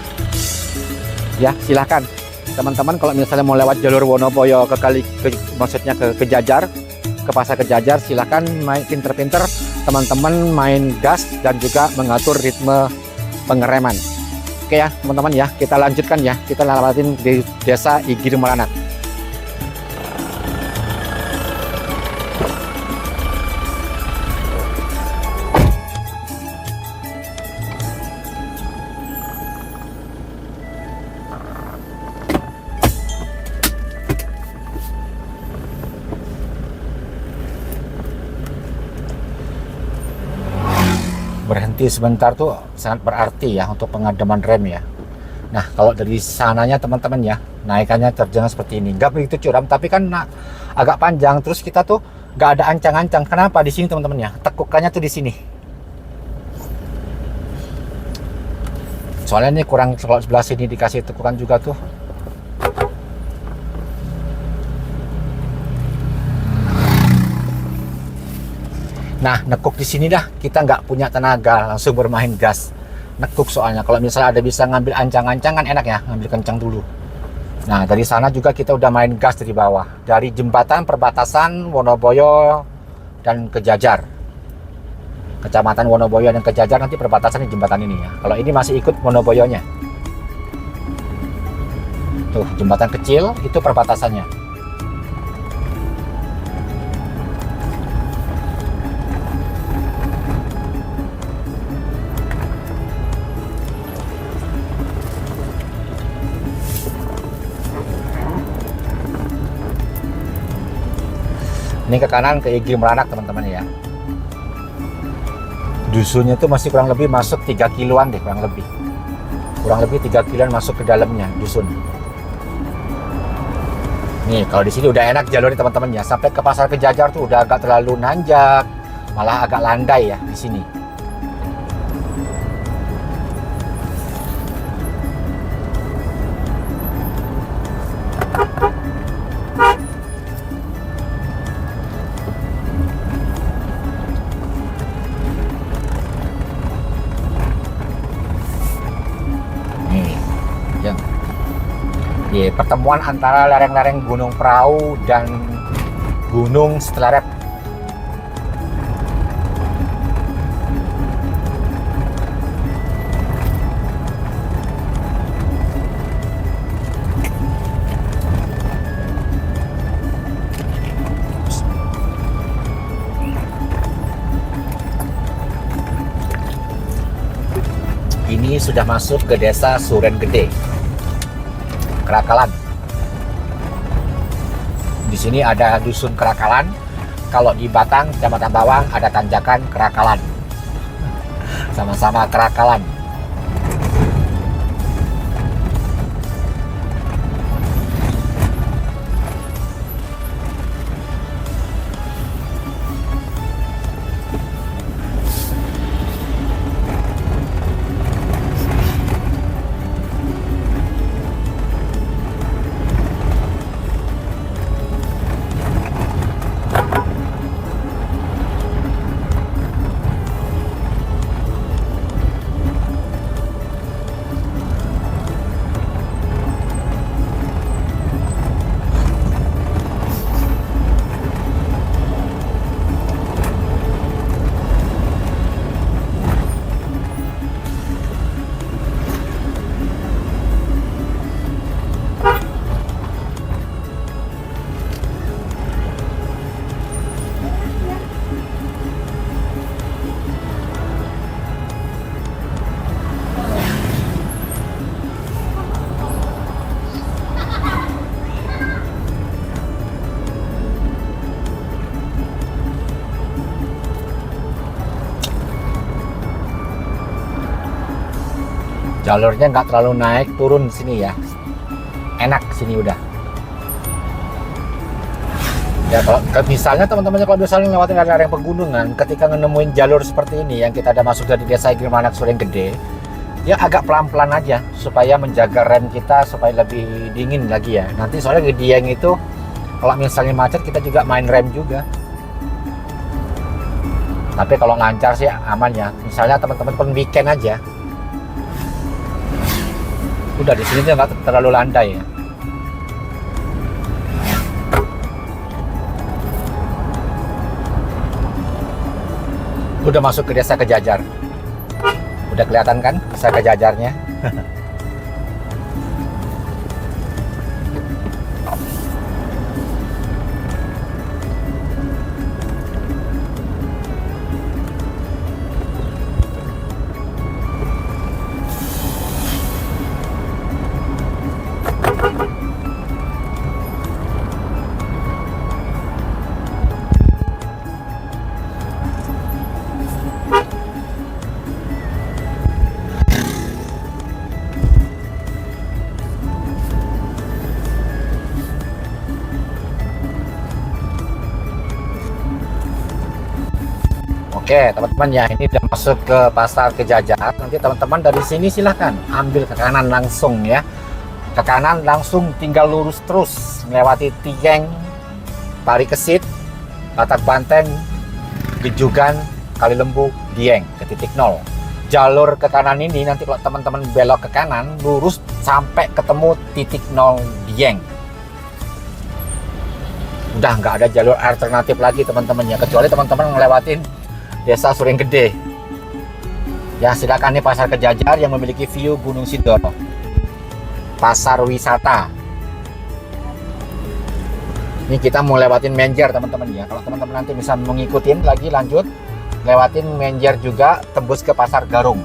Ya, silahkan. Teman-teman kalau misalnya mau lewat jalur Wonoboyo maksudnya ke Kejajar, ke Pasar Kejajar, silahkan main pinter-pinter teman-teman main gas dan juga mengatur ritme pengereman. Oke ya teman-teman ya, kita lanjutkan ya, kita lewatin di Desa Igir Meranak. Berhenti sebentar tuh sangat berarti ya untuk pengademan rem ya. Nah kalau dari sananya teman-teman ya, naikannya terjang seperti ini, nggak begitu curam tapi kan agak panjang, terus kita tuh nggak ada ancang-ancang. Kenapa di sini teman-teman ya, tekukannya tuh di sini. Soalnya ini kurang, kalau sebelah sini dikasih tekukan juga tuh. Nah, nekuk di sini dah kita nggak punya tenaga langsung bermain gas. Nekuk soalnya kalau misalnya ada bisa ngambil ancang-ancang kan enak ya, ngambil kencang dulu. Nah, dari sana juga kita udah main gas dari bawah. Dari jembatan perbatasan Wonoboyo dan Kejajar. Kecamatan Wonoboyo dan Kejajar nanti perbatasan di jembatan ini ya. Kalau ini masih ikut Wonoboyonya. Tuh, jembatan kecil itu perbatasannya. Ini ke kanan ke Igir Meranak teman-teman ya. Dusunnya tuh masih kurang lebih masuk 3 kiloan deh, kurang lebih. Kurang lebih 3 kiloan masuk ke dalamnya dusun. Nih kalau di sini udah enak jalurnya teman-teman ya. Sampai ke Pasar Kejajar tuh udah agak terlalu nanjak, malah agak landai ya di sini. Di pertemuan antara lereng-lereng Gunung Prau dan Gunung Setelerep. Ini sudah masuk ke Desa Suren Gede, Kerakalan. Di sini ada dusun Kerakalan. Kalau di Batang, Kecamatan Bawang ada tanjakan Kerakalan. Sama-sama Kerakalan. Jalurnya nggak terlalu naik turun sini ya, enak sini udah. Ya kalau misalnya teman-teman kalau misalnya lewatin area pegunungan, ketika nemuin jalur seperti ini yang kita ada masuk dari desa Girimanak Surenggede, ya agak pelan-pelan aja supaya menjaga rem kita supaya lebih dingin lagi ya. Nanti soalnya di Dieng itu kalau misalnya macet kita juga main rem juga. Tapi kalau lancar sih aman ya. Misalnya teman-teman pun weekend aja. Udah di sini tuh nggak terlalu landai ya. Udah masuk ke desa Kejajar. Udah kelihatan kan desa Kejajarnya? Oke teman-teman ya, ini udah masuk ke pasar Kejajar. Nanti teman-teman dari sini silahkan ambil ke kanan langsung ya. Ke kanan langsung tinggal lurus terus melewati Dieng, Parikesit, Batak Banteng, Gejugan, Kalilembu, Dieng ke titik 0. Jalur ke kanan ini nanti kalau teman-teman belok ke kanan lurus sampai ketemu titik 0 Dieng. Udah nggak ada jalur alternatif lagi teman-teman ya, kecuali teman-teman ngelewatin desa Surenggede. Ya silakan nih pasar Kejajar yang memiliki view Gunung Sindoro. Pasar wisata. Ini kita mau lewatin Menjer teman-teman ya. Kalau teman-teman nanti bisa mengikutin lagi lanjut lewatin Menjer juga, tembus ke Pasar Garung.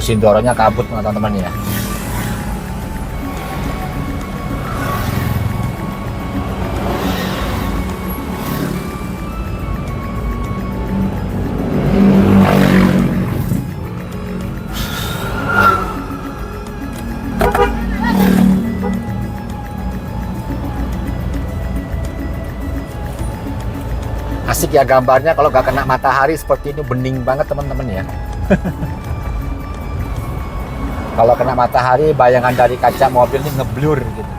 Sindoronya kabut teman-teman ya. Asik ya gambarnya kalau nggak kena matahari seperti ini, bening banget teman-teman ya. Kalau kena matahari, bayangan dari kaca mobil ini ngeblur gitu.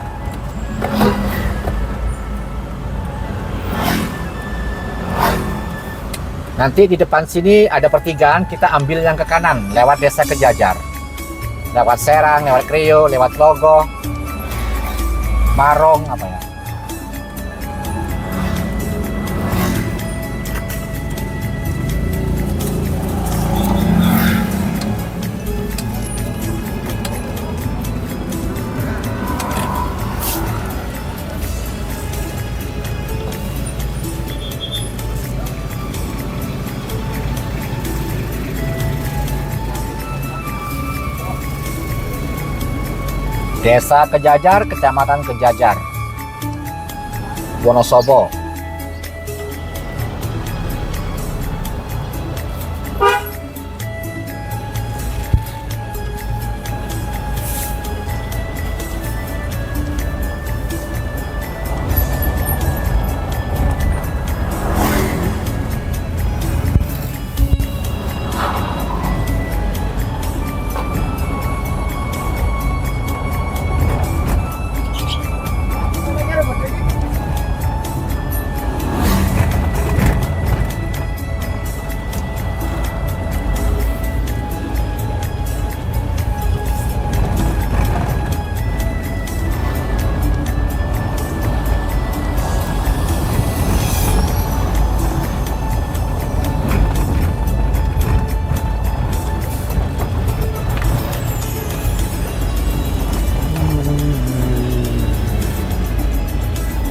Nanti di depan sini ada pertigaan, kita ambil yang ke kanan, lewat desa Kejajar. Lewat Serang, lewat Krio, lewat Logo, Marong, apa ya. Desa Kejajar, Kecamatan Kejajar, Wonosobo.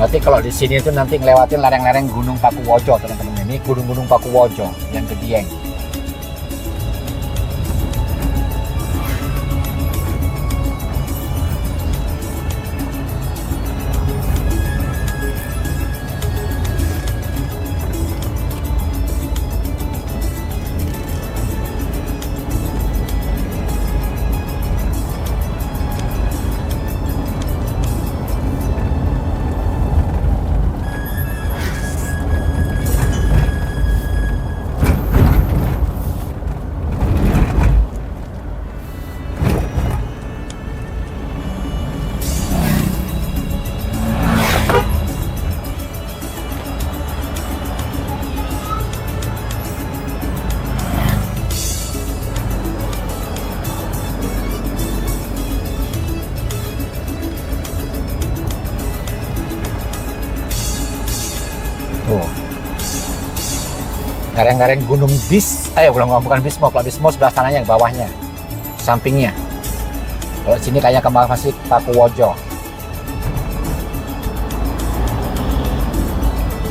Berarti kalau di sini itu nanti ngelewatin lereng-lereng Gunung Pakuwojo teman-teman. Ini gunung-gunung Pakuwojo yang ke Dieng. Tuh. Lereng-lereng Gunung bukan Bismo, kalau Bismo sebelah sananya, yang bawahnya, sampingnya. Kalau sini kayaknya Kembang Masih Pakuwojo,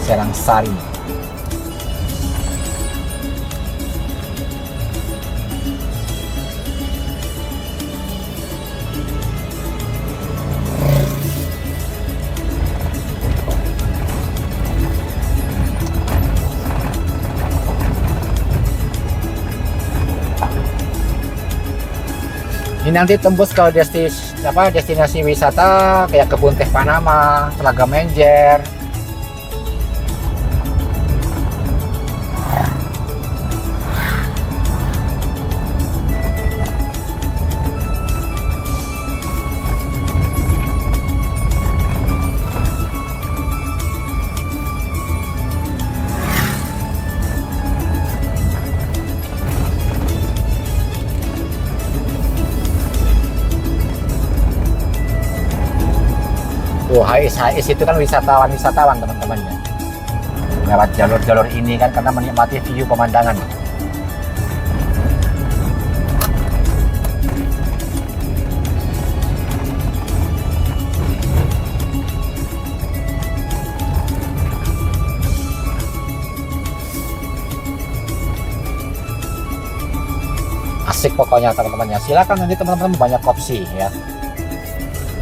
Serang Sari. Ini nanti tembus ke destinasi wisata kayak Kebun Teh Panama, Telaga Menjer. Tuh, HIS itu kan wisatawan teman-teman ya. Lewat jalur-jalur ini kan karena menikmati view pemandangan. Asik pokoknya teman-teman ya. Silakan, nanti teman-teman banyak opsi ya.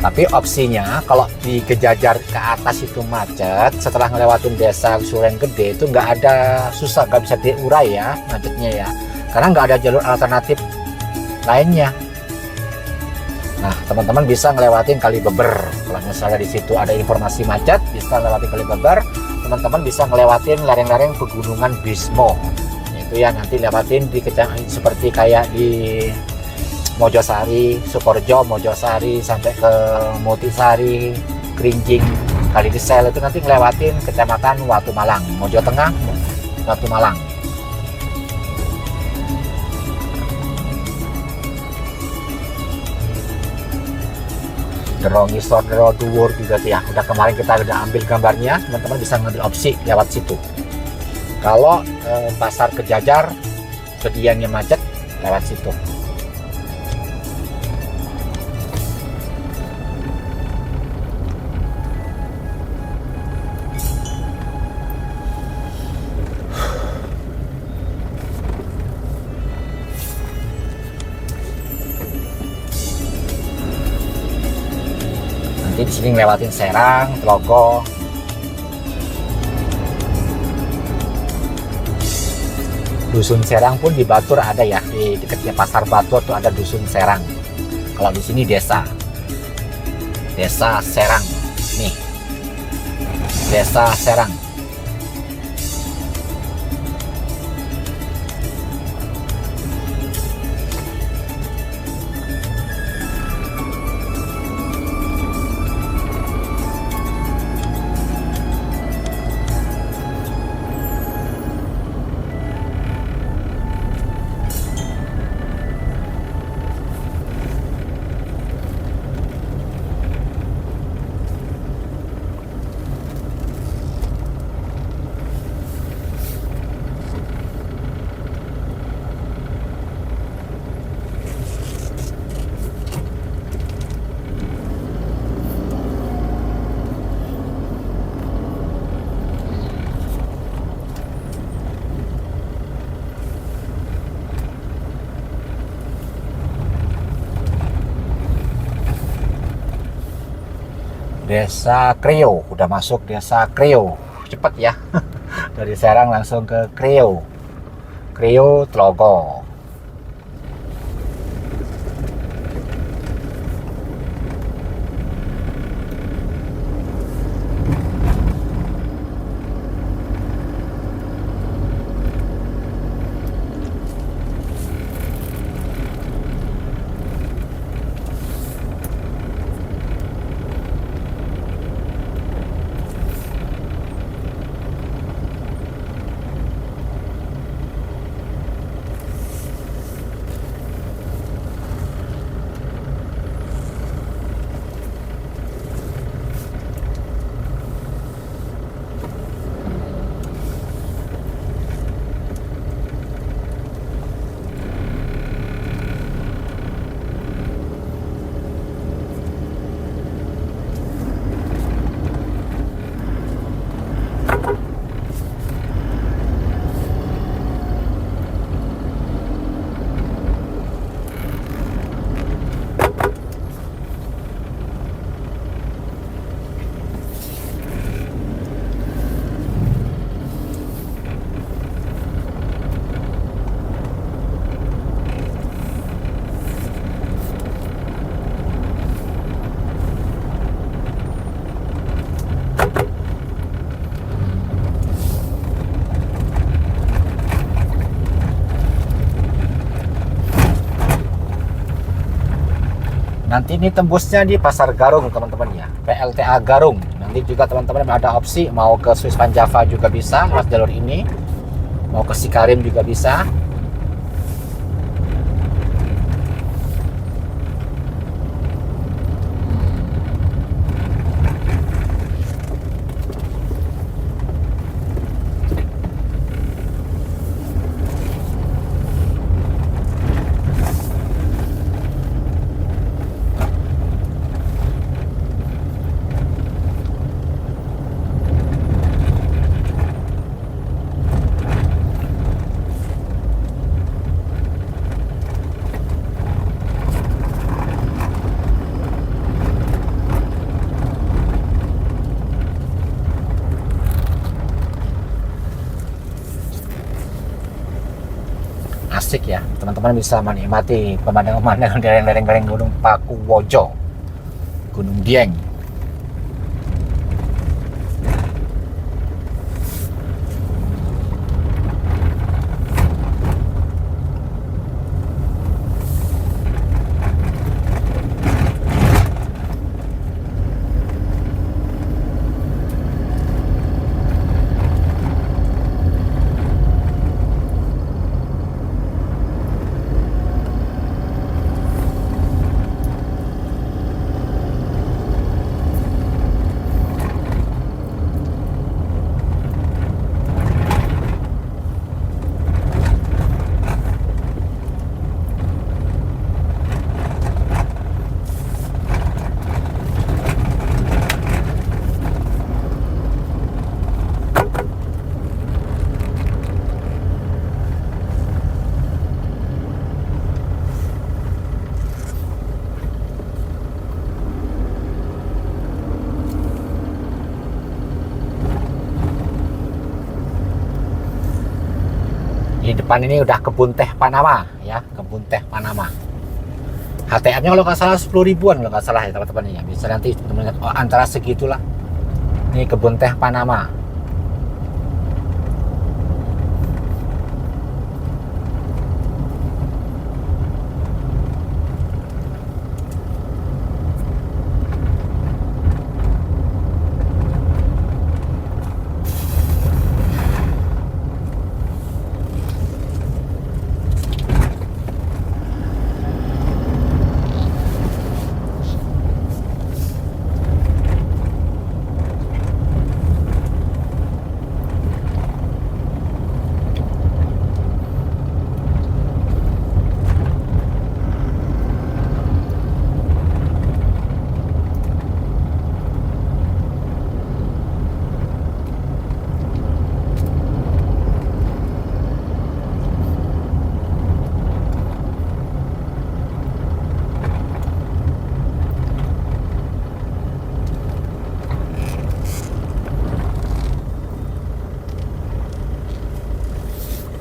Tapi opsinya kalau di Kejajar ke atas itu macet, setelah ngelewatin desa Surenggede itu nggak ada, susah, nggak bisa diurai ya macetnya ya, karena nggak ada jalur alternatif lainnya. Nah, teman-teman bisa ngelewatin Kali Beber. Kalau misalnya di situ ada informasi macet, bisa ngelewatin Kali Beber. Teman-teman bisa ngelewatin lereng-lereng pegunungan Bismo. Itu ya, nanti lewatin di seperti kayak di Mojosari, Sukorejo, Mojosari sampai ke Mutisari, Kerinjing, Kalidesel, itu nanti ngelewatin kecamatan Watu Malang, Mojo Tengah, Watu Malang. Dero Ngisor, Dero Dhuwur juga ya. Udah kemarin kita udah ambil gambarnya, teman-teman bisa ngambil opsi lewat situ. Kalau pasar Kejajar, kediannya macet, lewat situ. Nanti di sini ngelewatin Serang, Tlogo. Dusun Serang pun di Batur ada ya, di dekatnya Pasar Batur tuh ada Dusun Serang. Kalau di sini Desa Serang nih, Desa Serang. Desa Kreo, udah masuk Desa Kreo, cepet ya. Dari Serang langsung ke Kreo, Tlogo. Nanti ini tembusnya di Pasar Garung teman-teman ya, PLTA Garung. Nanti juga teman-teman ada opsi mau ke Swiss Van Java juga bisa lewat jalur ini, mau ke Sikarim juga bisa. Asik ya, teman-teman bisa menikmati pemandangan-pemandangan dari lereng-lereng Gunung Pakuwojo, Gunung Dieng. Di depan ini udah kebun teh Panama ya, kebun teh Panama. HTM-nya kalau nggak salah 10 ribuan kalau nggak salah ya teman-teman ya. Bisa nanti teman-teman lihat, oh, antara segitulah. Ini kebun teh Panama.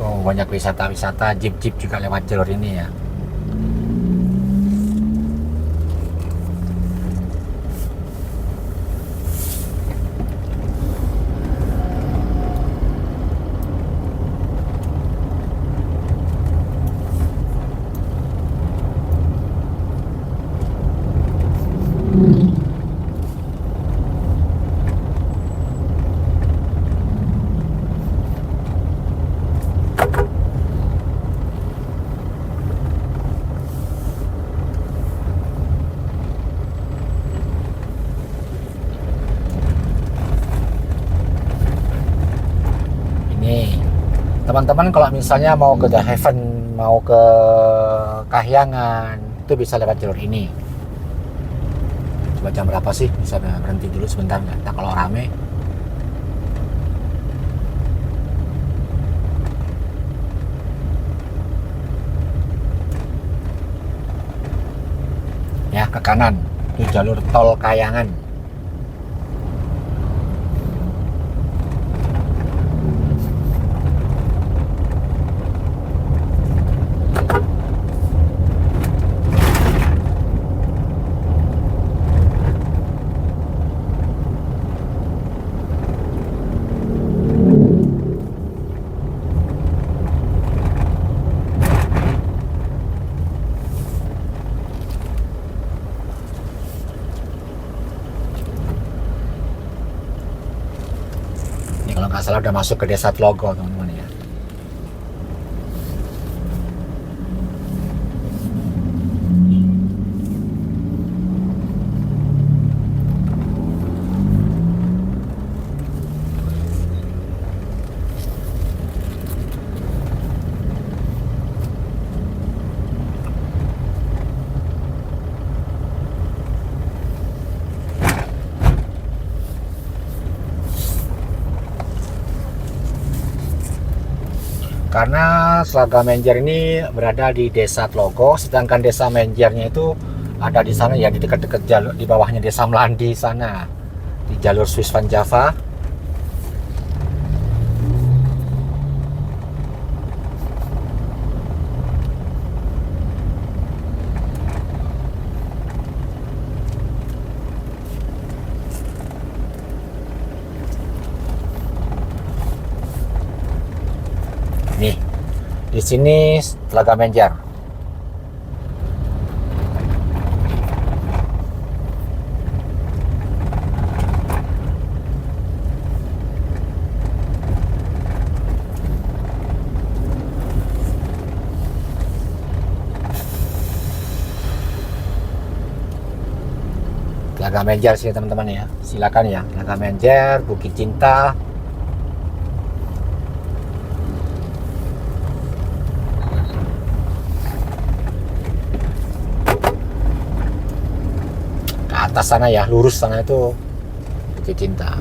Oh, banyak wisata-wisata, jeep-jeep juga lewat jalur ini ya. Teman-teman kalau misalnya mau ke The Heaven, mau ke Kahyangan, itu bisa lewat jalur ini. Coba jam berapa sih? Bisa berhenti dulu sebentar nggak? Nah, kalau rame. Ya, ke kanan. Itu jalur tol Kahyangan. Kalau nggak salah udah masuk ke desa Tlogo teman-teman ya. Karena Slaga Menjer ini berada di desa Tlogo, sedangkan desa Menjernya itu ada di sana ya, di dekat-dekat jalur, di bawahnya desa Melandi sana, di jalur Swiss Van Java. Nih, di sini Telaga Menjer. Telaga Menjer sini teman-teman ya. Silakan ya, Telaga Menjer, Bukit Cinta. Atas sana ya, lurus sana itu Bukit Cinta.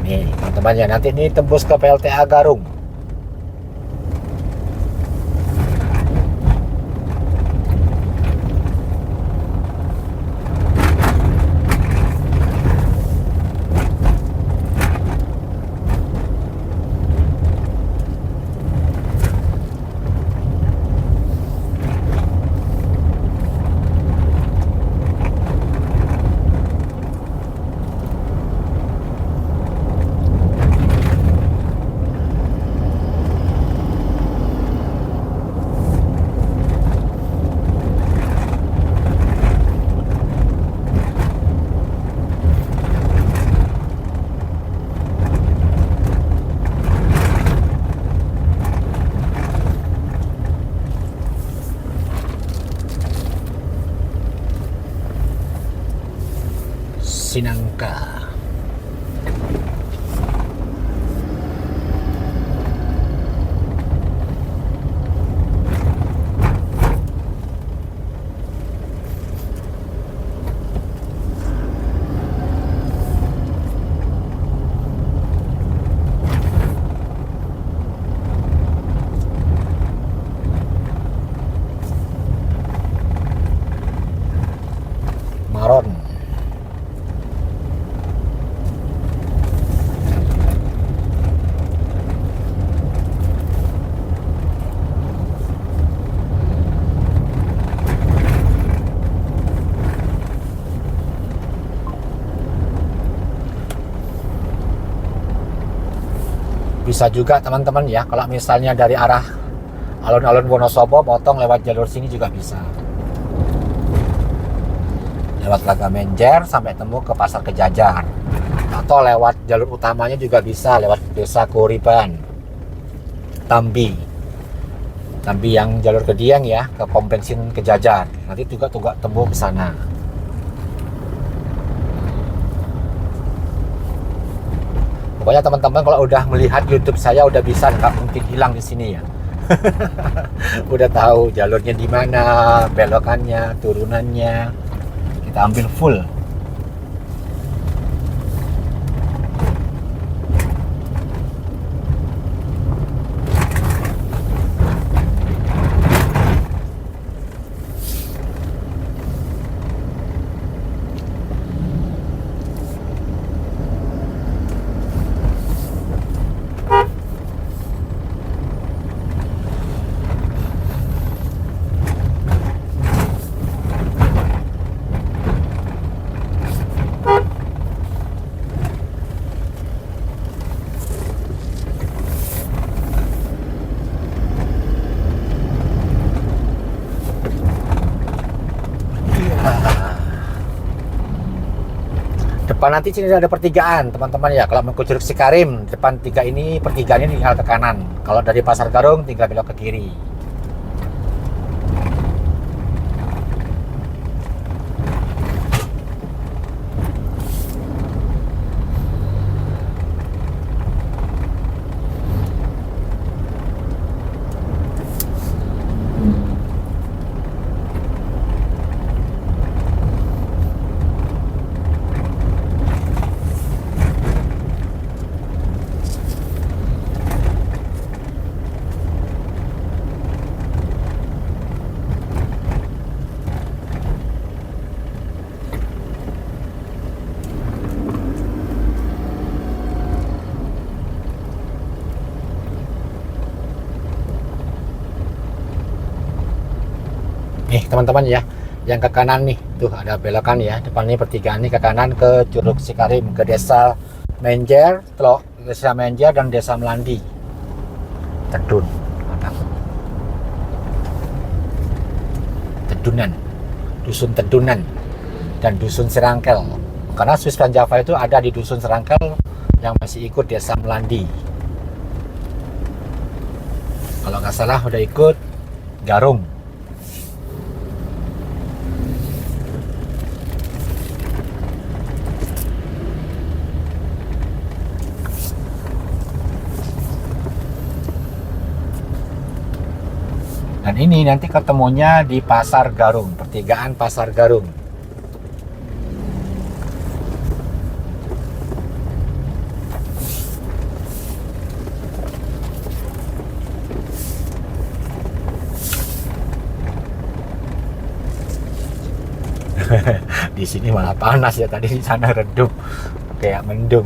Nih teman-teman ya, nanti ini tembus ke PLTA Garung. Sinangka. Maron. Bisa juga teman-teman ya, kalau misalnya dari arah alun-alun Wonosobo potong lewat jalur sini juga bisa. Lewat Telaga Menjer sampai temu ke Pasar Kejajar. Atau lewat jalur utamanya juga bisa, lewat Desa Kuriban, Tambi yang jalur ke Dieng ya, ke pom bensin Kejajar. Nanti juga temu ke sana. Pokoknya teman-teman kalau udah melihat YouTube saya udah bisa, nggak mungkin hilang di sini ya. Udah tahu jalurnya di mana, belokannya, turunannya, kita ambil full. Depan nanti sini ada pertigaan teman-teman ya. Kalau mau ke Curug Cikarim, depan tiga ini pertigaan ini tinggal ke kanan. Kalau dari Pasar Garung tinggal belok ke kiri. Nih teman-teman ya, yang ke kanan nih, tuh ada belokan ya. Depan ini pertigaan nih ke kanan ke Curug Cikarim, ke Desa Menjer, Desa Menjer dan Desa Melandi. Tedun, Tedunan, Dusun Tedunan, dan Dusun Serangkel. Karena Swiss Van Java itu ada di Dusun Serangkel yang masih ikut Desa Melandi. Kalau nggak salah udah ikut Garung. Dan ini nanti ketemunya di Pasar Garung, pertigaan Pasar Garung. Di sini malah panas ya, tadi di sana redup kayak mendung.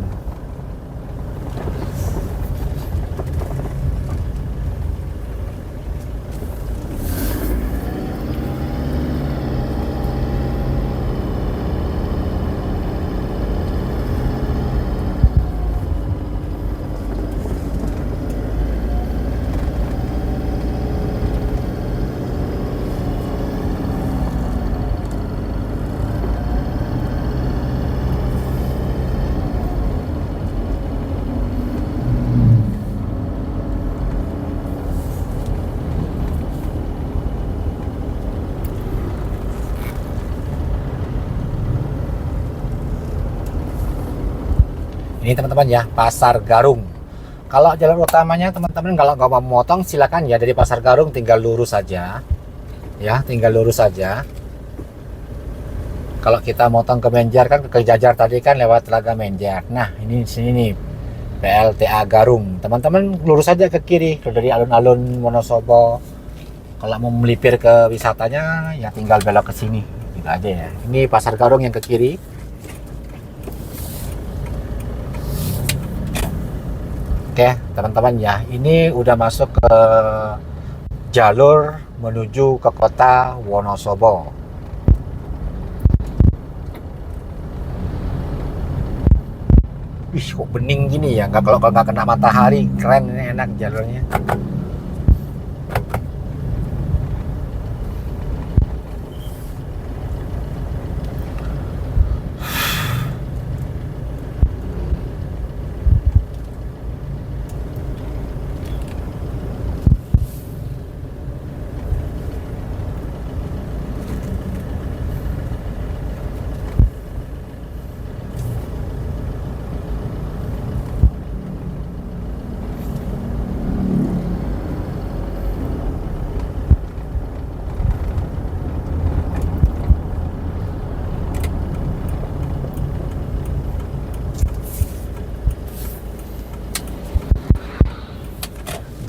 Ini teman-teman ya, Pasar Garung. Kalau jalur utamanya teman-teman kalau nggak mau motong silakan ya, dari Pasar Garung tinggal lurus saja. Ya, tinggal lurus saja. Kalau kita motong ke Menjer kan ke Jajar tadi kan lewat Telaga Menjer. Nah, ini di sini nih PLTA Garung. Teman-teman lurus saja ke kiri dari alun-alun Wonosobo. Kalau mau melipir ke wisatanya ya tinggal belok ke sini. Gitu aja ya. Ini Pasar Garung yang ke kiri. Oke teman-teman ya, ini udah masuk ke jalur menuju ke kota Wonosobo. Wih kok bening gini ya, kalau nggak kena matahari, keren ini, enak jalurnya.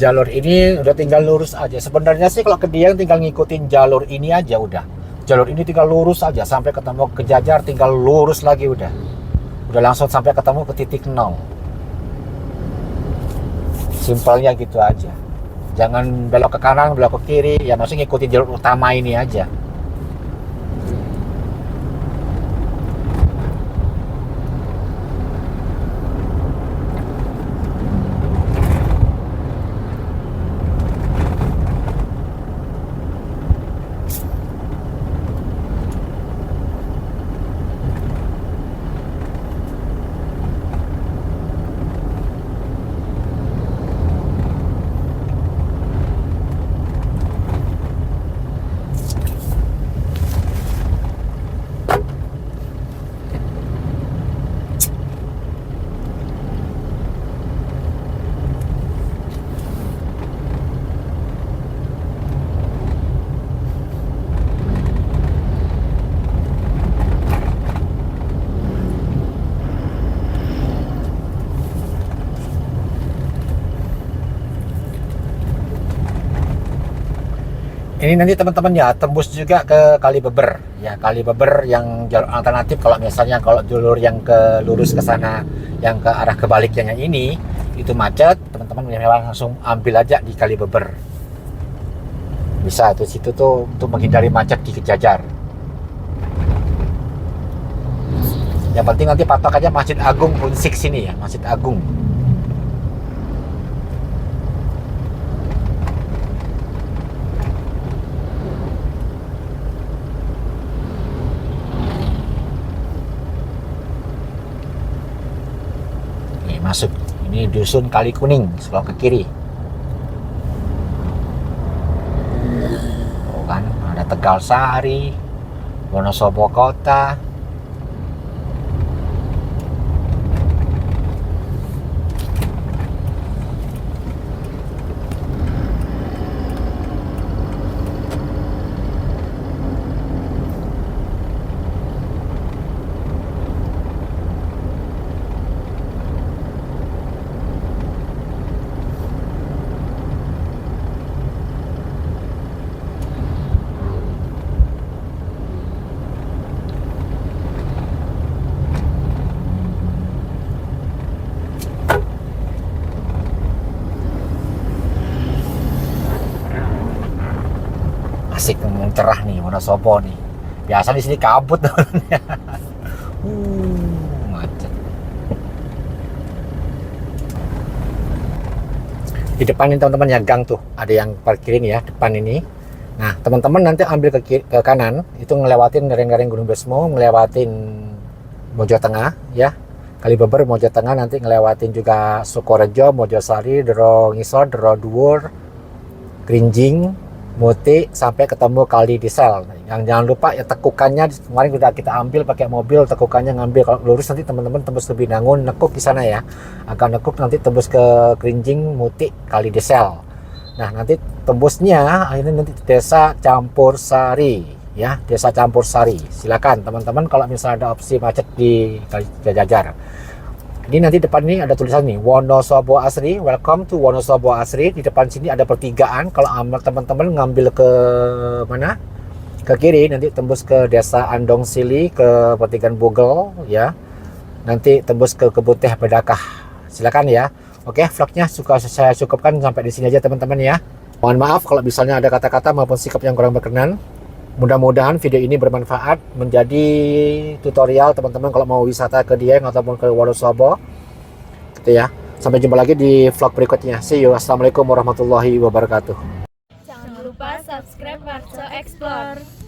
Jalur ini udah tinggal lurus aja. Sebenarnya sih kalau ke Dieng tinggal ngikutin jalur ini aja udah. Jalur ini tinggal lurus aja sampai ketemu ke Jajar, tinggal lurus lagi udah. Udah langsung sampai ketemu ke titik nol. Simpelnya gitu aja. Jangan belok ke kanan, belok ke kiri, ya maksudnya ngikutin jalur utama ini aja. Ini nanti teman-teman ya tembus juga ke Kali Beber ya, Kali Beber yang jalur alternatif. Kalau misalnya kalau jalur yang ke lurus ke sana yang ke arah kebaliknya ini itu macet, teman-teman langsung ambil aja di Kali Beber. Bisa tuh situ tuh untuk menghindari macet di Kejajar. Yang penting nanti patok aja Masjid Agung Unsik sini ya, Masjid Agung. Masuk ini dusun Kali Kuning, sebelah ke kiri. Oh kan ada Tegal Sari, Wonosobo Kota. Asik ngomong cerah nih Wonosobo nih. Biasa di sini kabut teman-teman. Macet. Di depan ini teman-teman ya gang tuh, ada yang parkirin ya depan ini. Nah teman-teman nanti ambil ke kanan itu ngelewatin lereng-lereng Gunung Besmo, ngelewatin Mojo Tengah ya, Kali Beber, Mojo Tengah, nanti ngelewatin juga Sukorejo, Mojosari, Dero Ngisor, Dero Dhuwur, Krinjing, Muti, sampai ketemu Kali Desel. Yang jangan lupa ya tekukannya kemarin udah kita ambil pakai mobil, tekukannya ngambil. Kalau lurus nanti teman-teman tembus ke Binangun, nekuk di sana ya. Agak nekuk nanti tembus ke Krinjing, Muti, Kali Desel. Nah nanti tembusnya akhirnya nanti Desa Campur Sari ya, Desa Campur Sari. Silakan teman-teman kalau misalnya ada opsi macet di Jajar. Ini nanti depan ini ada tulisan nih Wonosobo Asri, welcome to Wonosobo Asri. Di depan sini ada pertigaan. Kalau teman-teman ngambil ke mana? Ke kiri nanti tembus ke Desa Andong Sili, ke pertigaan Bugel ya. Nanti tembus ke Kebun Teh Bedakah. Silakan ya. Oke, vlognya saya cukupkan sampai di sini aja teman-teman ya. Mohon maaf kalau misalnya ada kata-kata maupun sikap yang kurang berkenan. Mudah-mudahan video ini bermanfaat menjadi tutorial teman-teman kalau mau wisata ke Dieng ataupun ke Wonosobo gitu ya. Sampai jumpa lagi di vlog berikutnya. See you. Assalamualaikum warahmatullahi wabarakatuh. Jangan lupa subscribe Warco Explore.